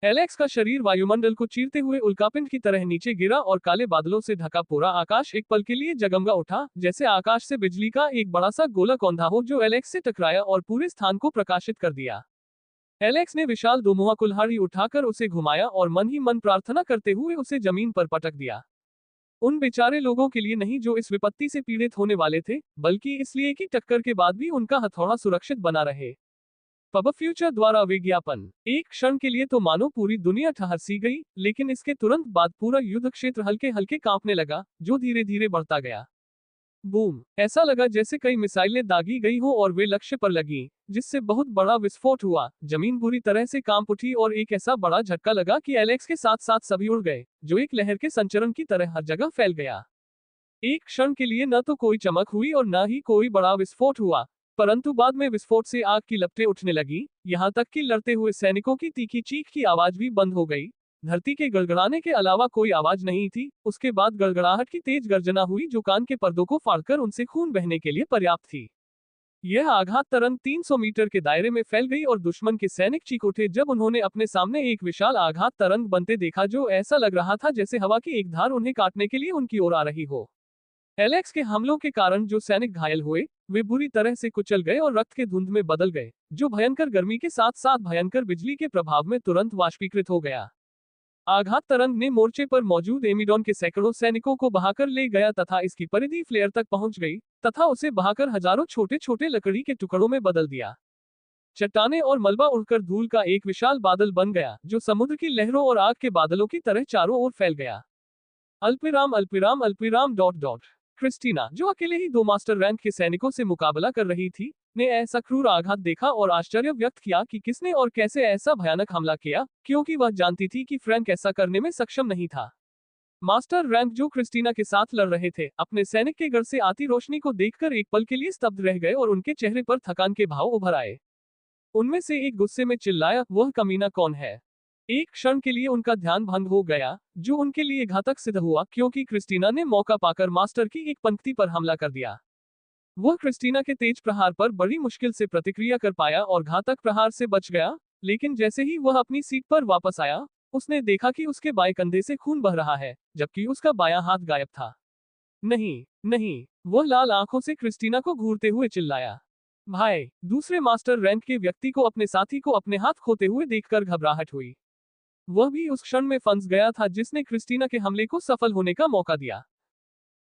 एलेक्स का शरीर वायुमंडल को चीरते हुए उल्कापिंड की तरह नीचे गिरा और काले बादलों से ढका पूरा आकाश एक पल के लिए जगमगा उठा, जैसे आकाश से बिजली का एक बड़ा सा गोला कौंधा हो जो एलेक्स से टकराया और पूरे स्थान को प्रकाशित कर दिया। एलेक्स ने विशाल दोमुहा कुल्हाड़ी उठाकर उसे घुमाया और मन ही मन प्रार्थना करते हुए उसे जमीन पर पटक दिया। उन बेचारे लोगों के लिए नहीं जो इस विपत्ति से पीड़ित होने वाले थे, बल्कि इसलिए कि टक्कर के बाद भी उनका हथौड़ा सुरक्षित बना रहे। पब फ्यूचर द्वारा विज्ञापन। एक क्षण के लिए तो मानो पूरी दुनिया ठहर सी गई, लेकिन इसके तुरंत बाद पूरा युद्ध क्षेत्र हल्के हल्के कांपने लगा, जो धीरे धीरे बढ़ता गया। बूम! ऐसा लगा जैसे कई मिसाइलें दागी गई हो और वे लक्ष्य पर लगी, जिससे बहुत बड़ा विस्फोट हुआ। जमीन बुरी तरह से कांप उठी और एक ऐसा बड़ा झटका लगा कि एलेक्स के साथ साथ सभी उड़ गए, जो एक लहर के संचरण की तरह हर जगह फैल गया। एक क्षण के लिए न तो कोई चमक हुई और न ही कोई बड़ा विस्फोट हुआ, परंतु बाद में विस्फोट से आग की लपटें उठने लगी, यहाँ तक कि लड़ते हुए सैनिकों की तीखी चीख की आवाज भी बंद हो गई। धरती के गड़गड़ाने के अलावा कोई आवाज नहीं थी। उसके बाद गड़गड़ाहट की तेज गर्जना हुई जो कान के पर्दों को फाड़कर उनसे खून बहने के लिए पर्याप्त थी। यह आघात तरंग 300 मीटर के दायरे में फैल गई और दुश्मन के सैनिक चीख उठे जब उन्होंने अपने सामने एक विशाल आघात तरंग बनते देखा जो ऐसा लग रहा था जैसे हवा की एक धार उन्हें काटने के लिए उनकी ओर आ रही हो। एलेक्स के हमलों के कारण जो सैनिक घायल हुए, वे बुरी तरह से कुचल गए और रक्त के धुंध में बदल गए, जो भयंकर गर्मी के साथ साथ भयंकर बिजली के प्रभाव में तुरंत वाष्पीकृत हो गया। आघात तरंग ने मोर्चे पर मौजूद एमिडोन के सैकड़ों सैनिकों को बहाकर ले गया तथा इसकी परिधि फ्लेयर तक पहुंच गई तथा उसे बहाकर हजारों छोटे छोटे लकड़ी के टुकड़ों में बदल दिया। चट्टाने और मलबा उड़कर धूल का एक विशाल बादल बन गया, जो समुद्र की लहरों और आग के बादलों की तरह चारों ओर फैल गया। अल्पिराम अल्पिराम अल्पिराम डॉट डॉट। क्रिस्टीना, जो अकेले ही 2 मास्टर रैंक के सैनिकों से मुकाबला कर रही थी, ने ऐसा क्रूर आघात देखा और आश्चर्य व्यक्त किया कि किसने और कैसे ऐसा भयानक हमला किया, क्योंकि वह जानती थी कि फ्रैंक ऐसा करने में सक्षम नहीं था। मास्टर रैंक जो क्रिस्टीना के साथ लड़ रहे थे, अपने सैनिक के घर से आती रोशनी को देखकर एक पल के लिए स्तब्ध रह गए और उनके चेहरे पर थकान के भाव उभर आए। उनमें से एक गुस्से में चिल्लाया, वह कमीना कौन है? एक क्षण के लिए उनका ध्यान भंग हो गया, जो उनके लिए घातक सिद्ध हुआ क्योंकि क्रिस्टीना ने मौका पाकर मास्टर की एक पंक्ति पर हमला कर दिया। वह क्रिस्टीना के तेज प्रहार पर बड़ी मुश्किल से प्रतिक्रिया कर पाया और घातक प्रहार से बच गया, लेकिन जैसे ही वह अपनी सीट पर वापस आया, उसने देखा कि उसके बाएं कंधे से खून बह रहा है, जबकि उसका बायां हाथ गायब था। नहीं, नहीं, वह लाल आंखों से क्रिस्टीना को घूरते हुए चिल्लाया। भाई, दूसरे मास्टर रैंक के व्यक्ति को अपने साथी को अपने हाथ खोते हुए देखकर घबराहट हुई। वह भी उस क्षण में फंस गया था जिसने क्रिस्टीना के हमले को सफल होने का मौका दिया।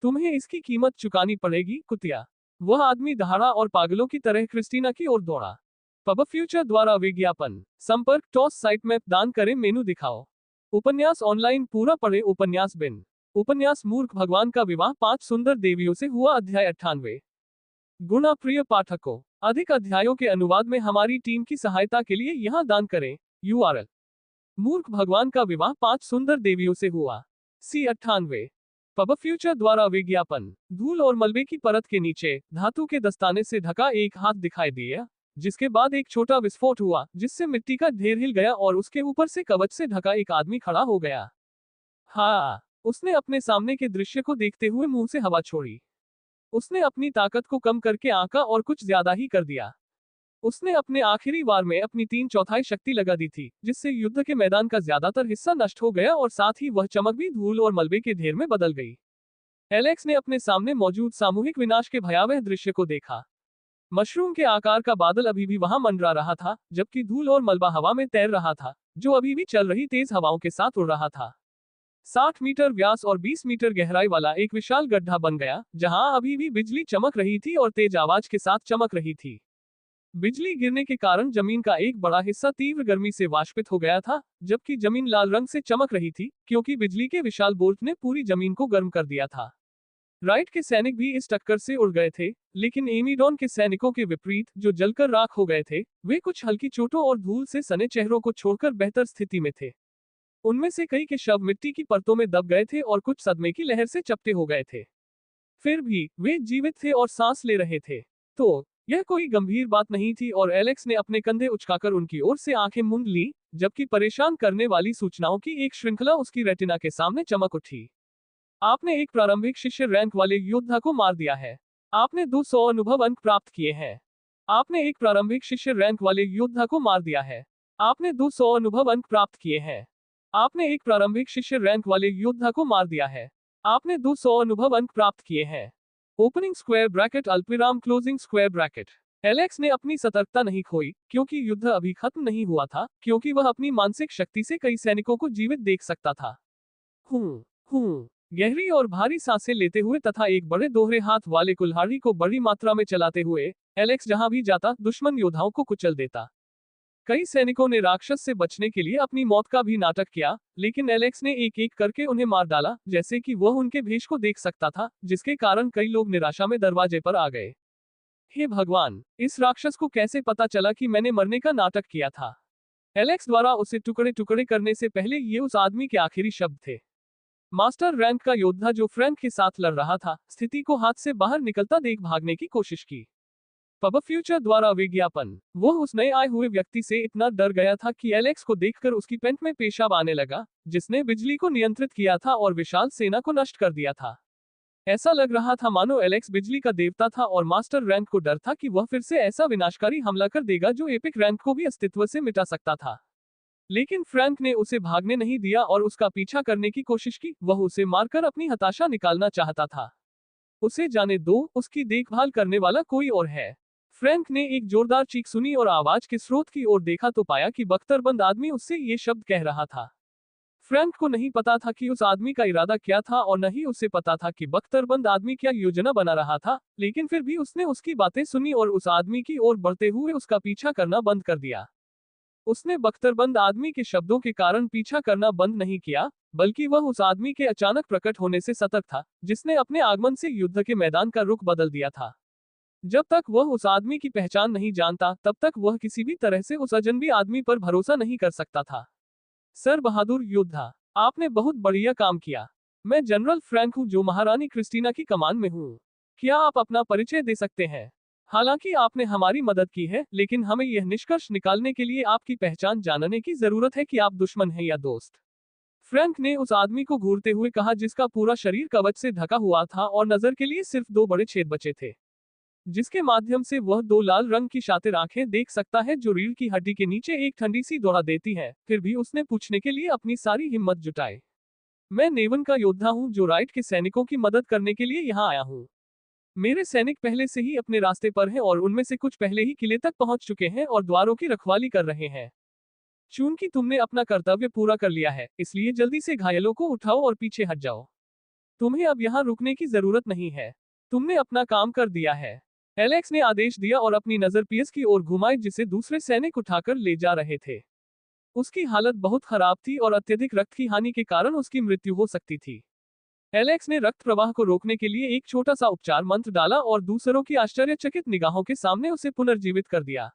तुम्हें इसकी कीमत चुकानी पड़ेगी, कुतिया। वह आदमी दहाड़ा और पागलों की तरह क्रिस्टीना की ओर दौड़ा। पब फ्यूचर द्वारा विज्ञापन। संपर्क टॉस साइट मैप दान करें मेनू दिखाओ। उपन्यास ऑनलाइन पूरा पढ़े उपन्यास बिन। उपन्यास मूर्ख भगवान का विवाह 5 सुंदर देवियों से हुआ अध्याय 98। गुणा प्रिय पाठकों, अधिक अध्यायों के अनुवाद में हमारी टीम की सहायता के लिए यहाँ दान करें। URL। मूर्ख भगवान का विवाह 5 सुंदर देवियों से हुआ। C 98। पब फ्यूचर द्वारा विज्ञापन। धूल और मलबे की परत के नीचे धातु के दस्ताने से ढका एक हाथ दिखाई दिया, जिसके बाद एक छोटा विस्फोट हुआ जिससे मिट्टी का ढेर हिल गया और उसके ऊपर से कवच से ढका एक आदमी खड़ा हो गया। हाँ, उसने अपने सामने के दृश्य को देखते हुए मुंह से हवा छोड़ी। उसने अपनी ताकत को कम करके आंका और कुछ ज्यादा ही कर दिया। उसने अपने आखिरी वार में अपनी 3/4 शक्ति लगा दी थी, जिससे युद्ध के मैदान का ज्यादातर हिस्सा नष्ट हो गया और साथ ही वह चमक भी धूल और मलबे के ढेर में बदल गई। एलेक्स ने अपने सामने मौजूद सामूहिक विनाश के भयावह दृश्य को देखा। मशरूम के आकार का बादल अभी भी वहां मंडरा रहा था, जबकि धूल और मलबा हवा में तैर रहा था, जो अभी भी चल रही तेज हवाओं के साथ उड़ रहा था। 60 मीटर व्यास और 20 मीटर गहराई वाला एक विशाल गड्ढा बन गया, जहां अभी भी बिजली चमक रही थी और तेज आवाज के साथ चमक रही थी। बिजली गिरने के कारण जमीन का एक बड़ा हिस्सा तीव्र गर्मी से वाष्पित हो गया था, जबकि जमीन लाल रंग से चमक रही थी, क्योंकि बिजली के विशाल बोल्ट ने पूरी जमीन को गर्म कर दिया था। राइट के सैनिक भी इस टक्कर से उड़ गए थे, लेकिन एमीडॉन के सैनिकों के विपरीत, जो जलकर राख हो गए थे, वे कुछ हल्की चोटों और धूल से सने चेहरों को छोड़कर बेहतर स्थिति में थे। उनमें से कई के शव मिट्टी की परतों में दब गए थे और कुछ सदमे की लहर से चपटे हो गए थे। फिर भी वे जीवित थे और सांस ले रहे थे। तो यह कोई गंभीर बात नहीं थी और एलेक्स ने अपने कंधे उचकाकर उनकी ओर से आंखें मूंद ली, जबकि परेशान करने वाली सूचनाओं की एक श्रृंखला उसकी रेटिना के सामने चमक उठी। आपने एक प्रारंभिक शिष्य रैंक वाले योद्धा को मार दिया है। आपने 200 अनुभव अंक प्राप्त किए हैं। आपने एक प्रारंभिक शिष्य रैंक वाले योद्धा को मार दिया है। आपने 200 अनुभव अंक प्राप्त किए हैं। आपने एक प्रारंभिक शिष्य रैंक वाले योद्धा को मार दिया है। आपने 200 अनुभव अंक प्राप्त किए हैं। ओपनिंग स्क्वायर ब्रैकेट अल्पविराम क्लोजिंग स्क्वायर ब्रैकेट। एलेक्स ने अपनी सतर्कता नहीं खोई, क्योंकि युद्ध अभी खत्म नहीं हुआ था, क्योंकि वह अपनी मानसिक शक्ति से कई सैनिकों को जीवित देख सकता था। गहरी और भारी सांसें लेते हुए तथा एक बड़े दोहरे हाथ वाले कुल्हाड़ी को बड़ी मात्रा में चलाते हुए एलेक्स जहां भी जाता दुश्मन योद्धाओं को कुचल देता। कई सैनिकों ने राक्षस से बचने के लिए अपनी मौत का भी नाटक किया, लेकिन एलेक्स ने एक एक करके उन्हें मार डाला, जैसे कि वह उनके भेष को देख सकता था, जिसके कारण कई लोग निराशा में दरवाजे पर आ गए। हे भगवान, इस राक्षस को कैसे पता चला कि मैंने मरने का नाटक किया था? एलेक्स द्वारा उसे टुकड़े टुकड़े करने से पहले ये उस आदमी के आखिरी शब्द थे। मास्टर रैंक का योद्धा जो फ्रैंक के साथ लड़ रहा था, स्थिति को हाथ से बाहर निकलता देख भागने की कोशिश की। पब फ्यूचर द्वारा विज्ञापन। वह उस नए आए हुए व्यक्ति से इतना डर गया था कि एलेक्स को देखकर उसकी पैंट में पेशाब आने लगा, जिसने बिजली को नियंत्रित किया था और विशाल सेना को नष्ट कर दिया था। ऐसा लग रहा था मानो एलेक्स बिजली का देवता था और मास्टर रैंक को डर था कि वह फिर से ऐसा विनाशकारी हमला कर देगा जो एपिक रैंक को भी अस्तित्व से मिटा सकता था। लेकिन फ्रैंक ने उसे भागने नहीं दिया और उसका पीछा करने की कोशिश की। वह उसे मारकर अपनी हताशा निकालना चाहता था। उसे जाने दो, उसकी देखभाल करने वाला कोई और है। फ्रैंक ने एक जोरदार चीख सुनी और आवाज के स्रोत की ओर देखा तो पाया कि बख्तरबंद आदमी उससे ये शब्द कह रहा था। फ्रैंक को नहीं पता था कि उस आदमी का इरादा क्या था और न ही उसे पता था कि बख्तरबंद आदमी क्या योजना बना रहा था, लेकिन फिर भी उसने उसकी बातें सुनी और उस आदमी की ओर बढ़ते हुए उसका पीछा करना बंद कर दिया। उसने बख्तरबंद आदमी के शब्दों के कारण पीछा करना बंद नहीं किया, बल्कि वह उस आदमी के अचानक प्रकट होने से सतर्क था, जिसने अपने आगमन से युद्ध के मैदान का रुख बदल दिया था। जब तक वह उस आदमी की पहचान नहीं जानता, तब तक वह किसी भी तरह से उस अजनबी आदमी पर भरोसा नहीं कर सकता था। सर बहादुर योद्धा, आपने बहुत बढ़िया काम किया। मैं जनरल फ्रैंक हूँ जो महारानी क्रिस्टीना की कमान में हूँ। क्या आप अपना परिचय दे सकते हैं? हालांकि आपने हमारी मदद की है, लेकिन हमें यह निष्कर्ष निकालने के लिए आपकी पहचान जानने की जरूरत है कि आप दुश्मन हैं या दोस्त। फ्रैंक ने उस आदमी को घूरते हुए कहा जिसका पूरा शरीर कवच से ढका हुआ था और नजर के लिए सिर्फ 2 बड़े छेद बचे थे, जिसके माध्यम से वह 2 लाल रंग की शातिर आंखें देख सकता है जो रीढ़ की हड्डी के नीचे एक ठंडी सी दौड़ा देती है। फिर भी उसने पूछने के लिए अपनी सारी हिम्मत जुटाई, मैं नेवन का योद्धा हूं जो राइट के सैनिकों की मदद करने के लिए यहाँ आया हूँ। मेरे सैनिक पहले से ही अपने रास्ते पर हैं और उनमें से कुछ पहले ही किले तक पहुंच चुके हैं और द्वारों की रखवाली कर रहे हैं। चूंकि तुमने अपना कर्तव्य पूरा कर लिया है, इसलिए जल्दी से घायलों को उठाओ और पीछे हट जाओ। तुम्हें अब यहाँ रुकने की जरूरत नहीं है, तुमने अपना काम कर दिया है। एलेक्स ने आदेश दिया और अपनी नजर पियर्स की ओर घुमाई जिसे दूसरे सैनिक उठाकर ले जा रहे थे। उसकी हालत बहुत खराब थी और अत्यधिक रक्त की हानि के कारण उसकी मृत्यु हो सकती थी। एलेक्स ने रक्त प्रवाह को रोकने के लिए एक छोटा सा उपचार मंत्र डाला और दूसरों की आश्चर्यचकित निगाहों के सामने उसे पुनर्जीवित कर दिया।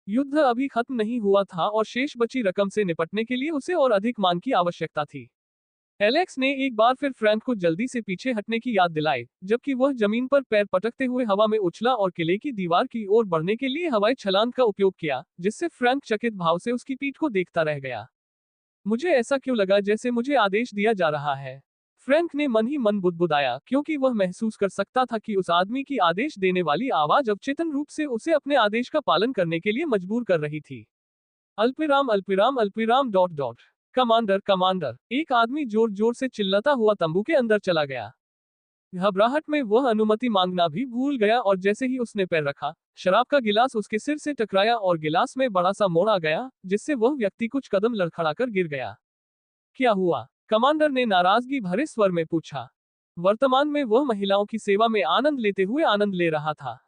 युद्ध अभी खत्म नहीं हुआ था और शेष बची रकम से निपटने के लिए उसे और अधिक मान की आवश्यकता थी। एलेक्स ने एक बार फिर फ्रैंक को जल्दी से पीछे हटने की याद दिलाई, जबकि वह जमीन पर पैर पटकते हुए हवा में उछला और किले की दीवार की ओर बढ़ने के लिए हवाई छलांग का उपयोग किया, जिससे फ्रैंक चकित भाव से उसकी पीठ को देखता रह गया। मुझे ऐसा क्यों लगा जैसे मुझे आदेश दिया जा रहा है? फ्रैंक ने मन ही मन बुदबुदाया, क्योंकि वह महसूस कर सकता था कि उस आदमी की आदेश देने वाली आवाज अवचेतन रूप से उसे अपने आदेश का पालन करने के लिए मजबूर कर रही थी। अल्पिराम अल्पिराम अल्पिराम डॉट डॉट। कमांडर कमांडर, एक आदमी जोर जोर से चिल्लाता हुआ तंबू के अंदर चला गया। घबराहट में वह अनुमति मांगना भी भूल गया और जैसे ही उसने पैर रखा, शराब का गिलास उसके सिर से टकराया और गिलास में बड़ा सा मोड़ आ गया, जिससे वह व्यक्ति कुछ कदम लड़खड़ाकर गिर गया। क्या हुआ? कमांडर ने नाराजगी भरे स्वर में पूछा। वर्तमान में वह महिलाओं की सेवा में आनंद लेते हुए आनंद ले रहा था।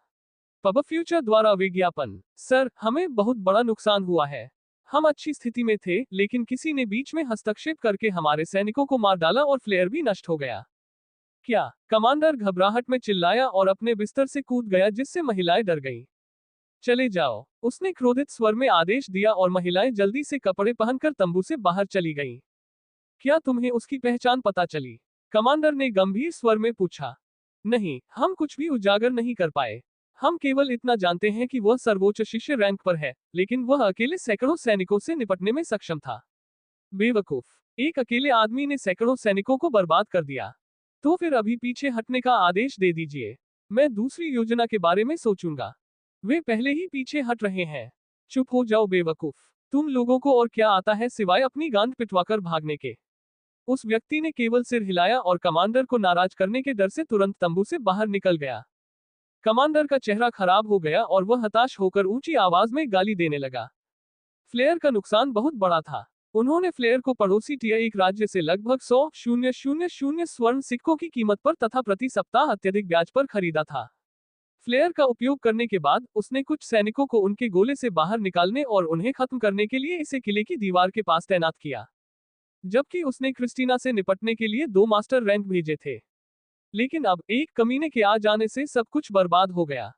पब फ्यूचर द्वारा विज्ञापन। सर, हमें बहुत बड़ा नुकसान हुआ है। हम अच्छी स्थिति में थे, लेकिन किसी ने बीच में हस्तक्षेप करके हमारे सैनिकों को मार डाला और फ्लेयर भी नष्ट हो गया। क्या? कमांडर घबराहट में चिल्लाया और अपने बिस्तर से कूद गया, जिससे महिलाएं डर गईं। चले जाओ, उसने क्रोधित स्वर में आदेश दिया और महिलाएं जल्दी से कपड़े पहनकर तंबू से बाहर चली गईं। क्या तुम्हें उसकी पहचान पता चली? कमांडर ने गंभीर स्वर में पूछा। नहीं, हम कुछ भी उजागर नहीं कर पाए। हम केवल इतना जानते हैं कि वह सर्वोच्च शिष्य रैंक पर है, लेकिन वह अकेले सैकड़ों सैनिकों से निपटने में सक्षम था। बेवकूफ, एक अकेले आदमी ने सैकड़ों सैनिकों को बर्बाद कर दिया। तो फिर अभी पीछे हटने का आदेश दे दीजिए, मैं दूसरी योजना के बारे में सोचूंगा। वे पहले ही पीछे हट रहे हैं। चुप हो जाओ बेवकूफ, तुम लोगों को और क्या आता है सिवाय अपनी गांड पिटवाकर भागने के? उस व्यक्ति ने केवल सिर हिलाया और कमांडर को नाराज करने के डर से तुरंत तंबू से बाहर निकल गया। कमांडर का चेहरा खराब हो गया और वह हताश होकर ऊंची आवाज में गाली देने लगा। फ्लेयर का नुकसान बहुत बड़ा था। उन्होंने फ्लेयर को पड़ोसी टिया एक राज्य से लगभग 100,000 स्वर्ण सिक्कों की कीमत पर तथा प्रति सप्ताह अत्यधिक ब्याज पर खरीदा था। फ्लेयर का उपयोग करने के बाद उसने कुछ सैनिकों को उनके गोले से बाहर निकालने और उन्हें खत्म करने के लिए इसे किले की दीवार के पास तैनात किया, जबकि उसने क्रिस्टीना से निपटने के लिए 2 मास्टर रैंक भेजे थे। लेकिन अब एक कमीने के आ जाने से सब कुछ बर्बाद हो गया।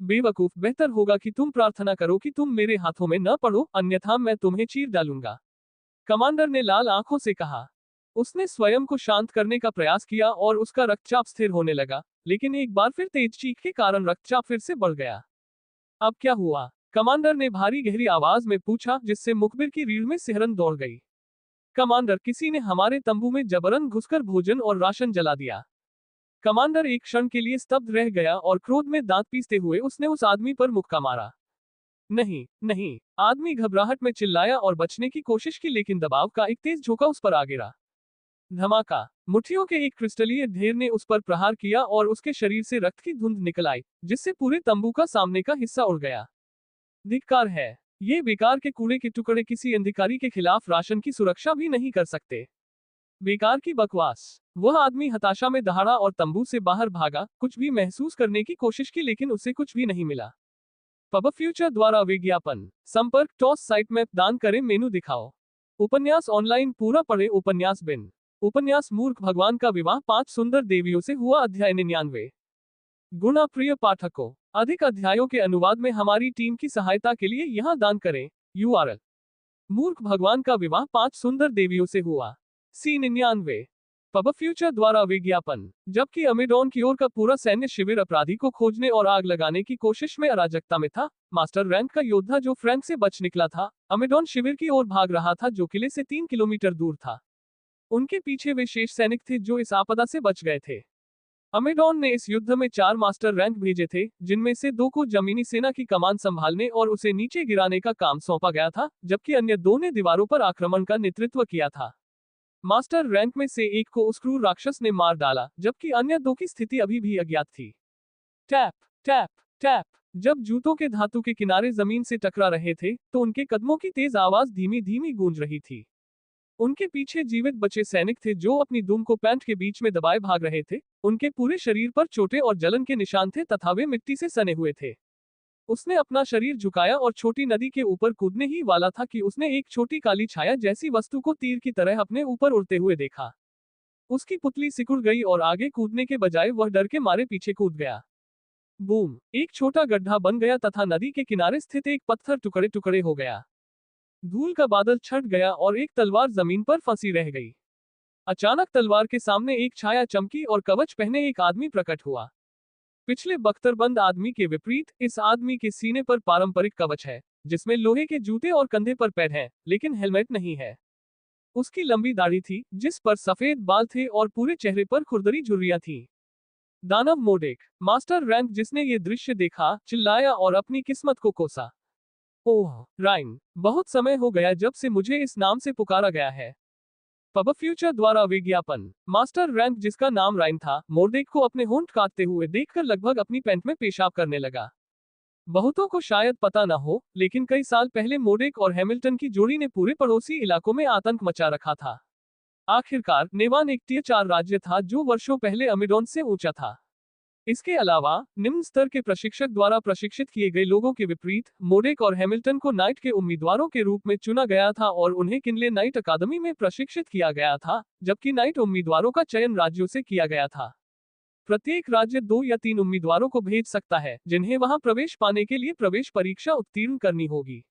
बेवकूफ, बेहतर होगा कि तुम प्रार्थना करो कि तुम मेरे हाथों में न पड़ो, अन्यथा मैं तुम्हें चीर डालूंगा, कमांडर ने लाल आंखों से कहा। उसने स्वयं को शांत करने का प्रयास किया और उसका रक्तचाप स्थिर होने लगा, लेकिन एक बार फिर तेज चीख के कारण रक्तचाप फिर से बढ़ गया। अब क्या हुआ? कमांडर ने भारी गहरी आवाज में पूछा, जिससे मुखबिर की रीढ़ में सिहरन दौड़ गई। कमांडर, किसी ने हमारे तंबू में जबरन घुसकर भोजन और राशन जला दिया। कमांडर एक क्षण के लिए स्तब्ध रह गया और क्रोध में दांत पीसते हुए उसने उस आदमी पर मुक्का मारा। नहीं नहीं, आदमी घबराहट में चिल्लाया और बचने की कोशिश की, लेकिन दबाव का एक तेज झोंका उस पर आ गिरा। धमाका, मुट्ठियों के एक क्रिस्टलीय ढेर ने उस पर प्रहार किया और उसके शरीर से रक्त की धुंध निकल आई, जिससे पूरे तंबू का सामने का हिस्सा उड़ गया। धिक्कार है, ये बेकार के कूड़े के टुकड़े किसी अधिकारी के खिलाफ राशन की सुरक्षा भी नहीं कर सकते। बेकार की बकवास। वह आदमी हताशा में दहाड़ा और तंबू से बाहर भागा, कुछ भी महसूस करने की कोशिश की, लेकिन उसे कुछ भी नहीं मिला। पब फ्यूचर द्वारा विज्ञापन। संपर्क टॉस साइट मैप दान करें, मेनू दिखाओ। उपन्यास ऑनलाइन पूरा पढ़े। उपन्यास बिन। उपन्यास मूर्ख भगवान का विवाह 5 सुंदर देवियों से हुआ, अध्याय 99। गुणा प्रिय पाठकों, अधिक अध्यायों के अनुवाद में हमारी टीम की सहायता के लिए यहां दान करें। URL। मूर्ख भगवान का विवाह 5 सुंदर देवियों से हुआ। C99। पब फ्यूचर द्वारा विज्ञापन। जबकि अमेडॉन की ओर का पूरा सैन्य शिविर अपराधी को खोजने और आग लगाने की कोशिश में अराजकता में था, मास्टर रैंक का योद्धा जो फ्रैंक से बच निकला था, अमेडॉन शिविर की ओर भाग रहा था जो किले से 3 किलोमीटर दूर था। उनके पीछे वे शेष सैनिक थे जो इस आपदा से बच गए थे। अमेडॉन ने इस युद्ध में 4 मास्टर रैंक भेजे थे, जिनमें से 2 को जमीनी सेना की कमान संभालने और उसे नीचे गिराने का काम सौंपा गया था, जबकि अन्य 2 ने दीवारों पर आक्रमण का नेतृत्व किया था। मास्टर रैंक में से एक को उस क्रूर राक्षस ने मार डाला, जबकि अन्य 2 की स्थिति अभी भी अज्ञात थी। Tap tap tap. जब जूतों के धातु के किनारे जमीन से टकरा रहे थे, तो उनके कदमों की तेज आवाज धीमी धीमी गूंज रही थी। उनके पीछे जीवित बचे सैनिक थे जो अपनी दुम को पैंट के बीच में दबाए भाग रहे थे। उनके पूरे शरीर पर चोटें और जलन के निशान थे तथा वे मिट्टी से सने हुए थे। उसने अपना शरीर झुकाया और छोटी नदी के ऊपर कूदने ही वाला था कि उसने एक छोटी काली छाया जैसी वस्तु को तीर की तरह अपने ऊपर उड़ते हुए देखा। उसकी पुतली सिकुड़ गई और आगे कूदने के बजाय वह डर के मारे पीछे कूद गया। बूम! एक छोटा गड्ढा बन गया तथा नदी के किनारे स्थित एक पत्थर टुकड़े टुकड़े हो गया। धूल का बादल छट गया और एक तलवार जमीन पर फंसी रह गई। अचानक तलवार के सामने एक छाया चमकी और कवच पहने एक आदमी प्रकट हुआ। पिछले बख्तरबंद आदमी के विपरीत इस आदमी के सीने पर पारंपरिक कवच है, जिसमें लोहे के जूते और कंधे पर पैड हैं, लेकिन हेलमेट नहीं है। उसकी लंबी दाढ़ी थी, जिस पर सफेद बाल थे और पूरे चेहरे पर खुरदरी झुर्रियां थीं। दानव मोडेक। मास्टर रैंक जिसने ये दृश्य देखा, चिल्लाया और अपनी किस्मत को कोसा। ओह, राइन, बहुत समय हो गया जब से मुझे इस नाम से पुकारा गया है। पब फ्यूचर द्वारा विज्ञापन। मास्टर रैंक जिसका नाम राइन था, मोर्डेक को अपने होंठ काटते हुए देखकर लगभग अपनी पैंट में पेशाब करने लगा। बहुतों को शायद पता न हो, लेकिन कई साल पहले मोर्डेक और हैमिल्टन की जोड़ी ने पूरे पड़ोसी इलाकों में आतंक मचा रखा था। आखिरकार, नेवान एक टियर 4 राज्य था जो वर्षों पहले अमेडॉन से ऊंचा था। इसके अलावा, निम्न स्तर के प्रशिक्षक द्वारा प्रशिक्षित किए गए लोगों के विपरीत, मोडेक और हैमिल्टन को नाइट के उम्मीदवारों के रूप में चुना गया था और उन्हें किनले नाइट अकादमी में प्रशिक्षित किया गया था, जबकि नाइट उम्मीदवारों का चयन राज्यों से किया गया था। प्रत्येक राज्य 2 या 3 उम्मीदवारों को भेज सकता है, जिन्हें वहां प्रवेश पाने के लिए प्रवेश परीक्षा उत्तीर्ण करनी होगी।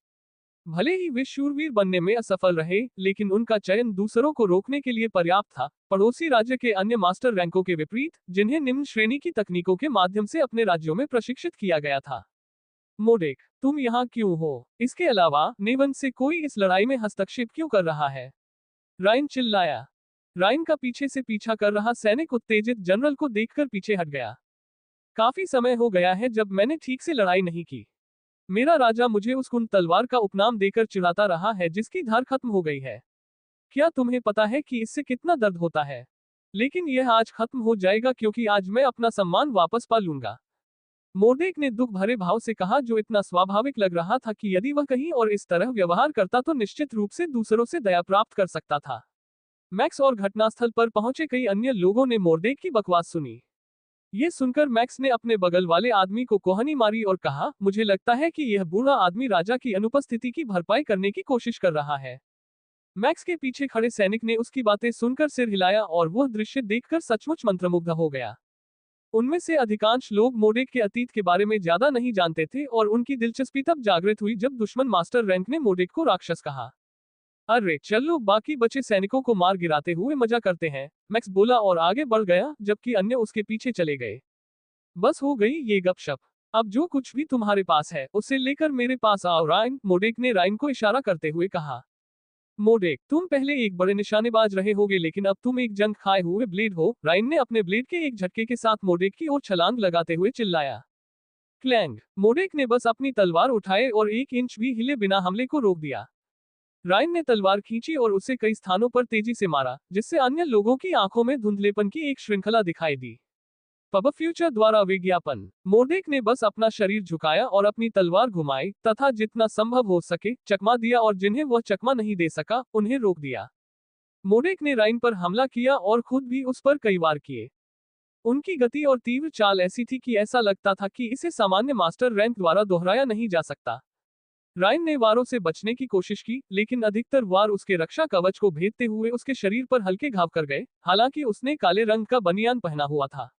भले ही वे शूरवीर बनने में असफल रहे, लेकिन उनका चयन दूसरों को रोकने के लिए पर्याप्त था, पड़ोसी राज्य के अन्य मास्टर रैंकों के विपरीत, जिन्हें निम्न श्रेणी की तकनीकों के माध्यम से अपने राज्यों में प्रशिक्षित किया गया था। मोडेक, तुम यहाँ क्यों हो? इसके अलावा, नेवन से कोई इस लड़ाई में हस्तक्षेप क्यों कर रहा है? राइन चिल्लाया। राइन का पीछे से पीछा कर रहा सैनिक उत्तेजित जनरल को देखकर पीछे हट गया। काफी समय हो गया है जब मैंने ठीक से लड़ाई नहीं की। मेरा राजा मुझे उस कुंद तलवार का उपनाम देकर चिढ़ाता रहा है जिसकी धार खत्म हो गई है। क्या तुम्हें पता है कि इससे कितना दर्द होता है? लेकिन यह आज खत्म हो जाएगा क्योंकि आज मैं अपना सम्मान वापस पा लूंगा। मोर्डेक ने दुख भरे भाव से कहा, जो इतना स्वाभाविक लग रहा था कि यदि वह कहीं और इस तरह व्यवहार करता तो निश्चित रूप से दूसरों से दया प्राप्त कर सकता था। मैक्स और घटनास्थल पर पहुंचे कई अन्य लोगों ने मोर्डेक की बकवास सुनी। ये सुनकर मैक्स ने अपने बगल वाले आदमी को कोहनी मारी और कहा, मुझे लगता है कि यह बूढ़ा आदमी राजा की अनुपस्थिति की भरपाई करने की कोशिश कर रहा है। मैक्स के पीछे खड़े सैनिक ने उसकी बातें सुनकर सिर हिलाया और वह दृश्य देखकर सचमुच मंत्रमुग्ध हो गया। उनमें से अधिकांश लोग मोडेक के अतीत के बारे में ज्यादा नहीं जानते थे और उनकी दिलचस्पी तब जागृत हुई जब दुश्मन मास्टर रैंक ने मोडेक को राक्षस कहा। अरे चलो, बाकी बचे सैनिकों को मार गिराते हुए मजा करते हैं, मैक्स बोला और आगे बढ़ गया, जबकि अन्य उसके पीछे चले गए। बस हो गई ये गपशप। अब जो कुछ भी तुम्हारे पास है उसे लेकर मेरे पास आओ राइन, मोडेक ने राइन को इशारा करते हुए कहा। मोडेक, तुम पहले एक बड़े निशानेबाज रहे होगे लेकिन अब तुम एक जंग खाए हुए ब्लेड हो, राइन ने अपने ब्लेड के एक झटके के साथ मोडेक की ओर छलांग लगाते हुए चिल्लाया। क्लैंग! मोडेक ने बस अपनी तलवार उठाए और 1 इंच भी हिले बिना हमले को रोक दिया। राइन ने तलवार खींची और उसे कई स्थानों पर तेजी से मारा, जिससे अन्य लोगों की आंखों में धुंधलेपन की एक श्रृंखला दिखाई दी। पब फ्यूचर द्वारा विज्ञापन। मोर्डेक ने बस अपना शरीर झुकाया और अपनी तलवार घुमाई तथा जितना संभव हो सके चकमा दिया और जिन्हें वह चकमा नहीं दे सका उन्हें रोक दिया। मोर्डेक ने राइन पर हमला किया और खुद भी उस पर कई वार किए। उनकी गति और तीव्र चाल ऐसी थी कि ऐसा लगता था कि इसे सामान्य मास्टर रैंक द्वारा दोहराया नहीं जा सकता। राइन ने वारों से बचने की कोशिश की, लेकिन अधिकतर वार उसके रक्षा कवच को भेदते हुए उसके शरीर पर हल्के घाव कर गए, हालांकि उसने काले रंग का बनियान पहना हुआ था।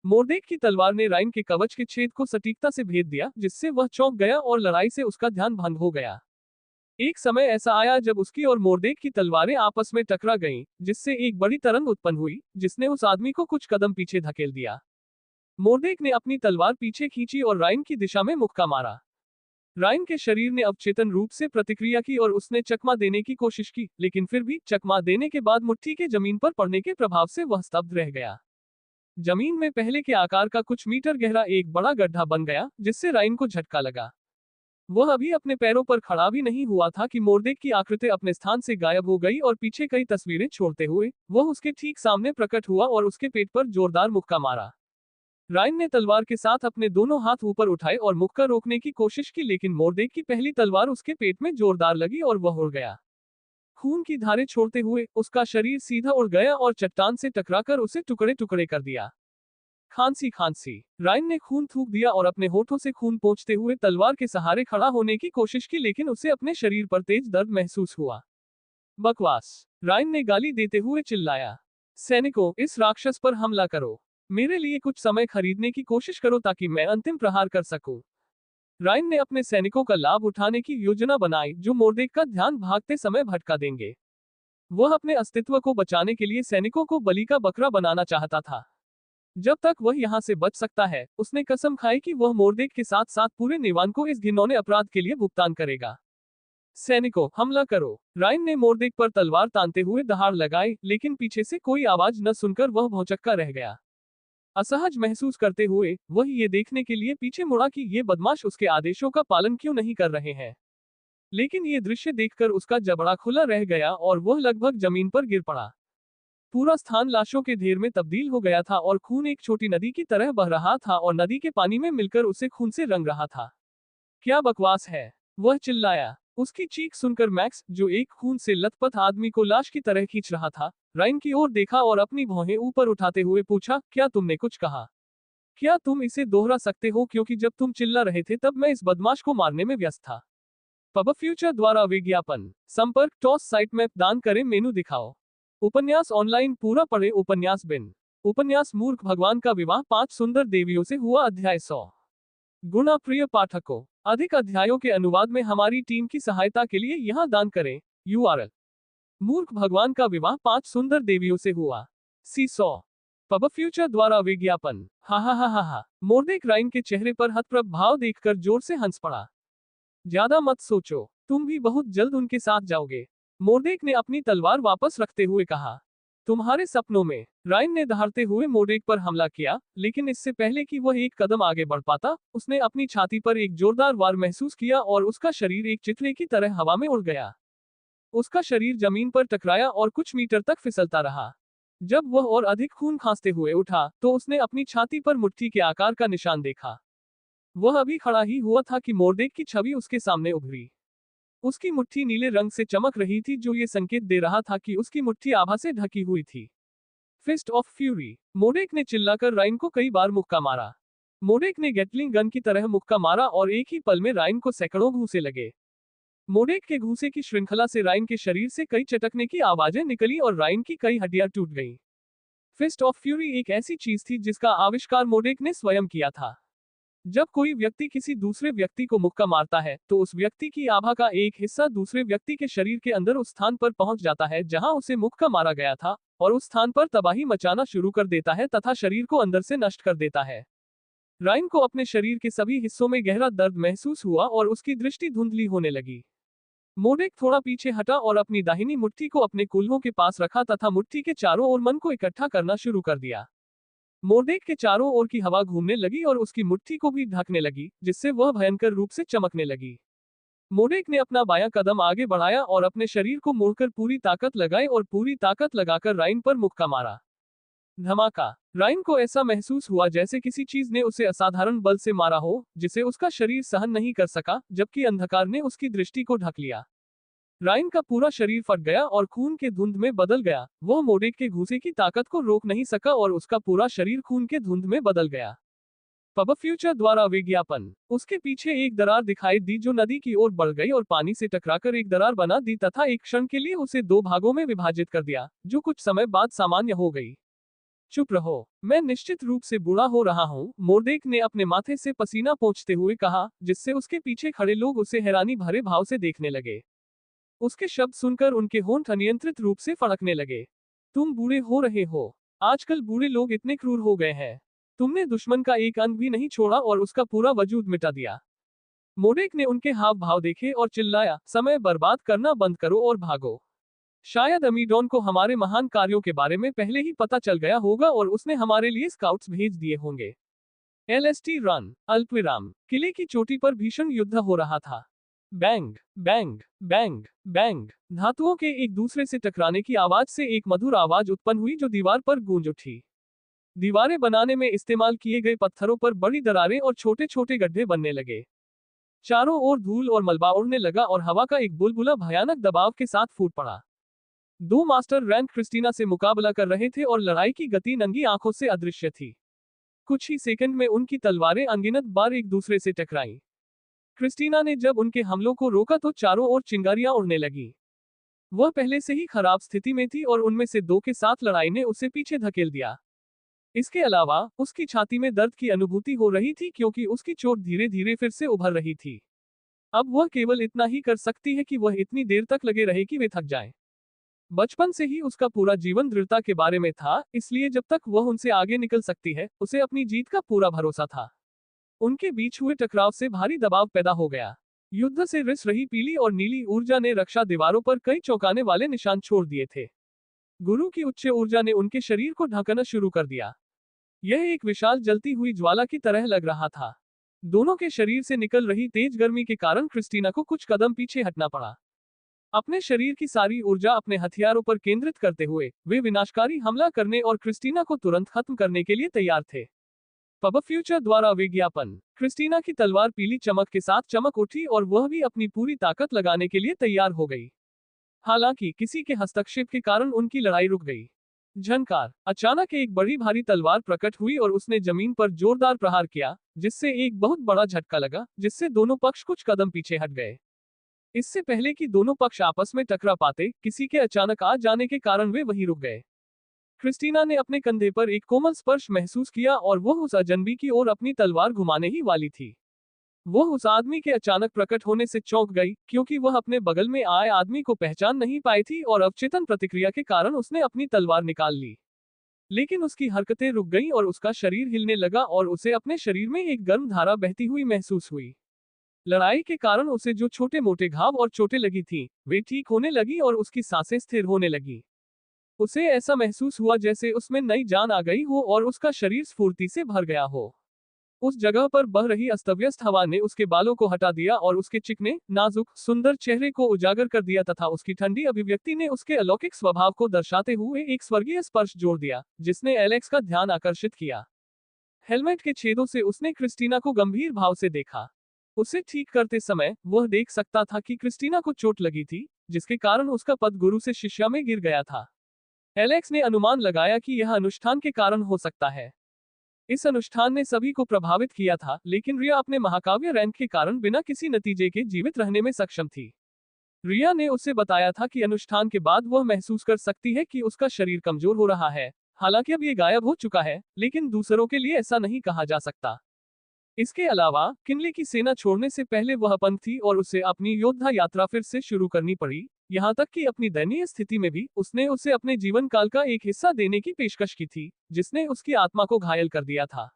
मोर्डेक की तलवार ने राइन के कवच के छेद को सटीकता से भेद दिया, जिससे वह चौंक गया और लड़ाई से उसका ध्यान भंग हो गया। एक समय ऐसा आया जब उसकी और मोर्देक की तलवारें आपस में टकरा गईं, जिससे एक बड़ी तरंग उत्पन्न हुई, जिसने उस आदमी को कुछ कदम पीछे धकेल दिया। मोर्देक ने अपनी तलवार पीछे खींची और राइन की दिशा में मुक्का मारा। राइन के शरीर ने अवचेतन रूप से प्रतिक्रिया की और उसने चकमा देने की कोशिश की, लेकिन फिर भी चकमा देने के बाद मुट्ठी के जमीन पर पड़ने के प्रभाव से वह स्तब्ध रह गया। जमीन में पहले के आकार का कुछ मीटर गहरा एक बड़ा गड्ढा बन गया, जिससे राइन को झटका लगा। वह अभी अपने पैरों पर खड़ा भी नहीं हुआ था कि मोर्देक की आकृति अपने स्थान से गायब हो गई और पीछे कई तस्वीरें छोड़ते हुए वह उसके ठीक सामने प्रकट हुआ और उसके पेट पर जोरदार मुक्का मारा। राइन ने तलवार के साथ अपने दोनों हाथ ऊपर उठाए और मुक्का रोकने की कोशिश की, लेकिन मोर्देक की पहली तलवार उसके पेट में जोरदार लगी और वह उड़ गया। खून की धारें छोड़ते हुए उसका शरीर सीधा उड़ गया और चट्टान से टकराकर उसे टुकड़े टुकड़े कर दिया। खांसी खांसी। राइन ने खून थूक दिया और अपने होठों से खून पोंछते हुए तलवार के सहारे खड़ा होने की कोशिश की, लेकिन उसे अपने शरीर पर तेज दर्द महसूस हुआ। बकवास। राइन ने गाली देते हुए चिल्लाया। सैनिकों, इस राक्षस पर हमला करो। मेरे लिए कुछ समय खरीदने की कोशिश करो ताकि मैं अंतिम प्रहार कर सकूं। राइन ने अपने सैनिकों का लाभ उठाने की योजना बनाई, जो मोर्देक का ध्यान भागते समय भटका देंगे। वह अपने अस्तित्व को बचाने के लिए सैनिकों को बलि का बकरा बनाना चाहता था। जब तक वह यहाँ से बच सकता है, उसने कसम खाई कि वह मोर्देक के साथ साथ पूरे निवान को इस घिनौने अपराध के लिए भुगतान करेगा। सैनिकों, हमला करो। राइन ने मोर्देक पर तलवार तानते हुए दहाड़ लगाई, लेकिन पीछे से कोई आवाज न सुनकर वह भौचक्का रह गया। असहज महसूस करते हुए वह ये देखने के लिए पीछे मुड़ा कि ये बदमाश उसके आदेशों का पालन क्यों नहीं कर रहे हैं। लेकिन ये दृश्य देखकर उसका जबड़ा खुला रह गया और वह लगभग जमीन पर गिर पड़ा। पूरा स्थान लाशों के ढेर में तब्दील हो गया था और खून एक छोटी नदी की तरह बह रहा था और नदी के पानी में मिलकर उसे खून से रंग रहा था। क्या बकवास है, वह चिल्लाया। उसकी चीख सुनकर मैक्स, जो एक खून से लथपथ आदमी को लाश की तरह खींच रहा था, राइन की ओर देखा और अपनी भौहें ऊपर उठाते हुए पूछा, क्या तुमने कुछ कहा? क्या तुम इसे दोहरा सकते हो, क्योंकि जब तुम चिल्ला रहे थे तब मैं इस बदमाश को मारने में व्यस्त था। पब फ्यूचर द्वारा विज्ञापन। संपर्क टॉस साइट मैप दान करें मेनू दिखाओ। उपन्यास ऑनलाइन पूरा पढ़े। उपन्यास बिन। उपन्यास मूर्ख भगवान का विवाह 5 सुंदर देवियों से हुआ अध्याय 100। गुणा प्रिय पाठकों, अधिक अध्यायों के अनुवाद में हमारी टीम की सहायता के लिए यहाँ दान करें। URL। मूर्ख भगवान का विवाह 5 सुंदर देवियों से हुआ। C100। पब फ्यूचर द्वारा विज्ञापन। हा हा हा हा हा। मोर्देक राइन के चेहरे पर हतप्रभ भाव देखकर जोर से हंस पड़ा। ज्यादा मत सोचो, तुम भी बहुत जल्द उनके साथ जाओगे, मोर्देक ने अपनी तलवार वापस रखते हुए कहा। तुम्हारे सपनों में। राइन ने दहाड़ते हुए मोर्देक पर हमला किया, लेकिन इससे पहले कि वह एक कदम आगे बढ़ पाता, उसने अपनी छाती पर एक जोरदार वार महसूस किया और उसका शरीर एक चितले की तरह हवा में उड़ गया। उसका शरीर जमीन पर टकराया और कुछ मीटर तक फिसलता रहा। जब वह और अधिक खून खांसते हुए उठा, तो उसने अपनी छाती पर मुट्ठी के आकार का निशान देखा। वह अभी खड़ा ही हुआ था कि मोर्देक की छवि उसके सामने उभरी। उसकी मुट्ठी नीले रंग से चमक रही थी, जो ये संकेत दे रहा था कि उसकी मुट्ठी आभा से ढकी हुई थी। Feast of fury. मोर्देक ने चिल्लाकर राइन को कई बार मुक्का मारा। मोर्देक ने गैटलिंग गन की तरह मुक्का मारा और एक ही पल में राइन को सैकड़ों घूंसे लगे। मोर्देक के घूंसे की श्रृंखला से राइन के शरीर से कई चटकने की आवाजें निकली और राइन की कई हड्डियां टूट गईं। फिस्ट ऑफ फ्यूरी एक ऐसी चीज थी जिसका आविष्कार मोर्देक ने स्वयं किया था। जब कोई व्यक्ति किसी दूसरे व्यक्ति को मुक्का मारता है, तो उस व्यक्ति की आभा का एक हिस्सा दूसरे व्यक्ति के शरीर के अंदर उस स्थान पर पहुंच जाता है जहां उसे मुक्का मारा गया था, और उस स्थान पर तबाही मचाना शुरू कर देता है तथा शरीर को अंदर से नष्ट कर देता है। राइन को अपने शरीर के सभी हिस्सों में गहरा दर्द महसूस हुआ और उसकी दृष्टि धुंधली होने लगी। मोर्देक थोड़ा पीछे हटा और अपनी दाहिनी मुट्ठी को अपने कूल्हों के पास रखा तथा मुट्ठी के चारों ओर मन को इकट्ठा करना शुरू कर दिया। मोर्देक के चारों ओर की हवा घूमने लगी और उसकी मुट्ठी को भी ढकने लगी, जिससे वह भयंकर रूप से चमकने लगी। मोर्देक ने अपना बायां कदम आगे बढ़ाया और अपने शरीर को मोड़कर पूरी ताकत लगाई और पूरी ताकत लगाकर राइन पर मुक्का मारा। धमाका। राइन को ऐसा महसूस हुआ जैसे किसी चीज ने उसे असाधारण बल से मारा हो, जिसे उसका शरीर सहन नहीं कर सका, जबकि अंधकार ने उसकी दृष्टि को ढक लिया। राइन का पूरा शरीर फट गया और खून के धुंध में बदल गया। वह मोर्देक के घूंसे की ताकत को रोक नहीं सका और उसका पूरा शरीर खून के धुंध में बदल गया। पब फ्यूचर द्वारा विज्ञापन। उसके पीछे एक दरार दिखाई दी जो नदी की ओर बढ़ गई और पानी से टकराकर एक दरार बना दी तथा एक क्षण के लिए उसे 2 भागों में विभाजित कर दिया, जो कुछ समय बाद सामान्य हो गई। चुप रहो, मैं निश्चित रूप से बूढ़ा हो रहा हूँ, मोर्देक ने अपने माथे से पसीना पोंछते हुए कहा, जिससे उसके पीछे खड़े लोग उसे हैरानी भरे भाव से देखने लगे। उसके शब्द सुनकर उनके होंठ अनियंत्रित रूप से फड़कने लगे। तुम बूढ़े हो रहे हो। आजकल बूढ़े लोग इतने क्रूर हो गए हैं। तुमने दुश्मन का एक अंग भी नहीं छोड़ा और उसका पूरा वजूद मिटा दिया। मोडेक ने उनके हाव भाव देखे और चिल्लाया, समय बर्बाद करना बंद करो और भागो। शायद अमीडॉन को हमारे महान कार्यों के बारे में पहले ही पता चल गया होगा और उसने हमारे लिए स्काउट्स भेज दिए होंगे। एलएसटी रन, अल्पविराम। किले की चोटी पर भीषण युद्ध हो रहा था। Bang bang bang bang. धातुओं के एक दूसरे से टकराने की आवाज से एक मधुर आवाज उत्पन्न हुई जो दीवार पर गूंज उठी। दीवारें बनाने में इस्तेमाल किए गए पत्थरों पर बड़ी दरारें और छोटे छोटे गड्ढे बनने लगे। चारों ओर धूल और मलबा उड़ने लगा और हवा का एक बुलबुला भयानक दबाव के साथ फूट पड़ा। दो मास्टर रैंक क्रिस्टीना से मुकाबला कर रहे थे और लड़ाई की गति नंगी आंखों से अदृश्य थी। कुछ ही सेकंड में उनकी तलवारें अनगिनत बार एक दूसरे से टकराईं। क्रिस्टीना ने जब उनके हमलों को रोका तो चारों ओर चिंगारियां उड़ने लगीं। वह पहले से ही खराब स्थिति में थी और उनमें से दो के साथ लड़ाई ने उसे पीछे धकेल दिया। इसके अलावा उसकी छाती में दर्द की अनुभूति हो रही थी क्योंकि उसकी चोट धीरे धीरे फिर से उभर रही थी। अब वह केवल इतना ही कर सकती है कि वह इतनी देर तक लगे रहे कि वे थक जाएं। बचपन से ही उसका पूरा जीवन दृढ़ता के बारे में था, इसलिए जब तक वह उनसे आगे निकल सकती है, उसे अपनी जीत का पूरा भरोसा था। उनके बीच हुए टकराव से भारी दबाव पैदा हो गया। युद्ध से रिस रही पीली और नीली ऊर्जा ने रक्षा दीवारों पर कई चौंकाने वाले निशान छोड़ दिए थे। गुरु की उच्च ऊर्जा ने उनके शरीर को ढकना शुरू कर दिया। यह एक विशाल जलती हुई ज्वाला की तरह लग रहा था। दोनों के शरीर से निकल रही तेज गर्मी के कारण क्रिस्टीना को कुछ कदम पीछे हटना पड़ा। अपने शरीर की सारी ऊर्जा अपने हथियारों पर केंद्रित करते हुए वे विनाशकारी हमला करने और क्रिस्टीना को तुरंत खत्म करने के लिए तैयार थे। पब फ्यूचर द्वारा विज्ञापन। क्रिस्टीना की तलवार पीली चमक के साथ चमक उठी और वह भी अपनी पूरी ताकत लगाने के लिए तैयार हो गई। हालांकि किसी के हस्तक्षेप के कारण उनकी लड़ाई रुक गई। झनकार। अचानक एक बड़ी भारी तलवार प्रकट हुई और उसने जमीन पर जोरदार प्रहार किया, जिससे एक बहुत बड़ा झटका लगा, जिससे दोनों पक्ष कुछ कदम पीछे हट गए। इससे पहले कि दोनों पक्ष आपस में टकरा पाते, किसी के अचानक आ जाने के कारण वे वहीं रुक गए। क्रिस्टीना ने अपने कंधे पर एक कोमल स्पर्श महसूस किया और वह उस अजनबी की ओर अपनी तलवार घुमाने ही वाली थी। वह उस आदमी के अचानक प्रकट होने से चौंक गई, क्योंकि वह अपने बगल में आए आदमी को पहचान नहीं पाई थी और अवचेतन प्रतिक्रिया के कारण उसने अपनी तलवार निकाल ली। लेकिन उसकी हरकतें रुक गईं और उसका शरीर हिलने लगा और उसे अपने शरीर में एक गर्म धारा बहती हुई महसूस हुई। लड़ाई के कारण उसे जो छोटे मोटे घाव और चोटें लगी थीं, वे ठीक होने लगी और उसकी सांसें स्थिर होने लगी। उसे ऐसा महसूस हुआ जैसे उसमें नई जान आ गई हो और उसका शरीर स्फूर्ति से भर गया हो। उस जगह पर बह रही अस्तव्यस्त हवा ने उसके बालों को हटा दिया और उसके चिकने, नाजुक, सुंदर चेहरे को उजागर कर दिया तथा उसकी ठंडी अभिव्यक्ति ने उसके अलौकिक स्वभाव को दर्शाते हुए एक स्वर्गीय स्पर्श जोड़ दिया, जिसने एलेक्स का ध्यान आकर्षित किया। हेलमेट के छेदों से उसने क्रिस्टीना को गंभीर भाव से देखा। उसे ठीक करते समय वह देख सकता था कि क्रिस्टीना को चोट लगी थी, जिसके कारण उसका पद गुरु से शिष्या में गिर गया था। एलेक्स ने अनुमान लगाया कि यह अनुष्ठान के कारण हो सकता है। इस अनुष्ठान ने सभी को प्रभावित किया था, लेकिन रिया अपने महाकाव्य रैंक के कारण बिना किसी नतीजे के जीवित रहने में सक्षम थी। रिया ने उसे बताया था कि अनुष्ठान के बाद वह महसूस कर सकती है कि उसका शरीर कमजोर हो रहा है। हालांकि अब ये गायब हो चुका है, लेकिन दूसरों के लिए ऐसा नहीं कहा जा सकता। इसके अलावा किनले की सेना छोड़ने से पहले वह अपंग थी और उसे अपनी योद्धा यात्रा फिर से शुरू करनी पड़ी, यहाँ तक कि अपनी दयनीय स्थिति में भी उसने उसे अपने जीवन काल का एक हिस्सा देने की पेशकश की थी, जिसने उसकी आत्मा को घायल कर दिया था।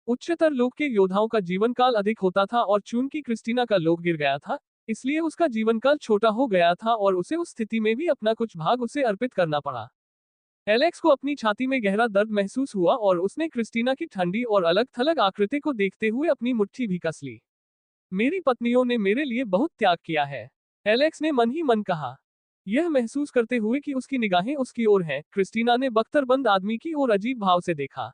उच्चतर लोक के योद्धाओं का जीवन काल अधिक होता था और चूंकि क्रिस्टीना का लोक गिर गया था, इसलिए उसका जीवन काल छोटा हो गया था और उसे उस स्थिति में भी अपना कुछ भाग उसे अर्पित करना पड़ा। एलेक्स को अपनी छाती में गहरा दर्द महसूस हुआ और उसने क्रिस्टीना की ठंडी और अलग थलग आकृति को देखते हुए अपनी मुट्ठी भी कस ली। मेरी पत्नियों ने मेरे लिए बहुत त्याग किया है, एलेक्स ने मन ही मन कहा। यह महसूस करते हुए कि उसकी निगाहें उसकी ओर हैं, क्रिस्टीना ने बख्तरबंद आदमी की ओर अजीब भाव से देखा।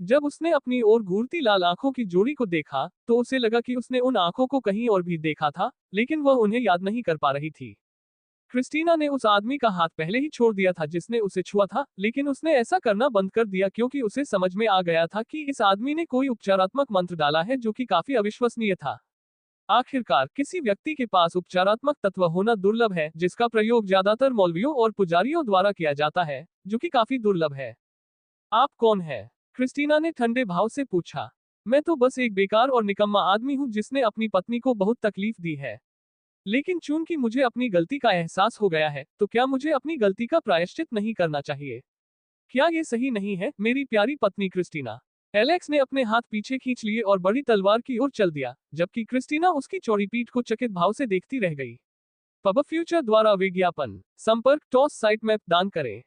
जब उसने अपनी ओर घूरती लाल आंखों की जोड़ी को देखा, तो उसे लगा कि उसने उन आंखों को कहीं और भी देखा था, लेकिन वह उन्हें याद नहीं कर पा रही थी। क्रिस्टीना ने उस आदमी का हाथ पहले ही छोड़ दिया था जिसने उसे छुआ था, लेकिन उसने ऐसा करना बंद कर दिया क्योंकि उसे समझ में आ गया था कि इस आदमी ने कोई उपचारात्मक मंत्र डाला है जो कि काफी अविश्वसनीय था। आखिरकार किसी व्यक्ति के पास उपचारात्मक तत्व होना दुर्लभ है, जिसका प्रयोग ज्यादातर मौलवियों और पुजारियों द्वारा किया जाता है, जो कि काफी दुर्लभ है। आप कौन है? क्रिस्टीना ने ठंडे भाव से पूछा। मैं तो बस एक बेकार और निकम्मा आदमी हूँ जिसने अपनी पत्नी को बहुत तकलीफ दी है। लेकिन चूंकि मुझे अपनी गलती का एहसास हो गया है, तो क्या मुझे अपनी गलती का प्रायश्चित नहीं करना चाहिए? क्या ये सही नहीं है, मेरी प्यारी पत्नी क्रिस्टीना? एलेक्स ने अपने हाथ पीछे खींच लिए और बड़ी तलवार की ओर चल दिया, जबकि क्रिस्टीना उसकी चौड़ी पीठ को चकित भाव से देखती रह गई। पब फ्यूचर द्वारा विज्ञापन। संपर्क टॉस साइट मैप दान करें।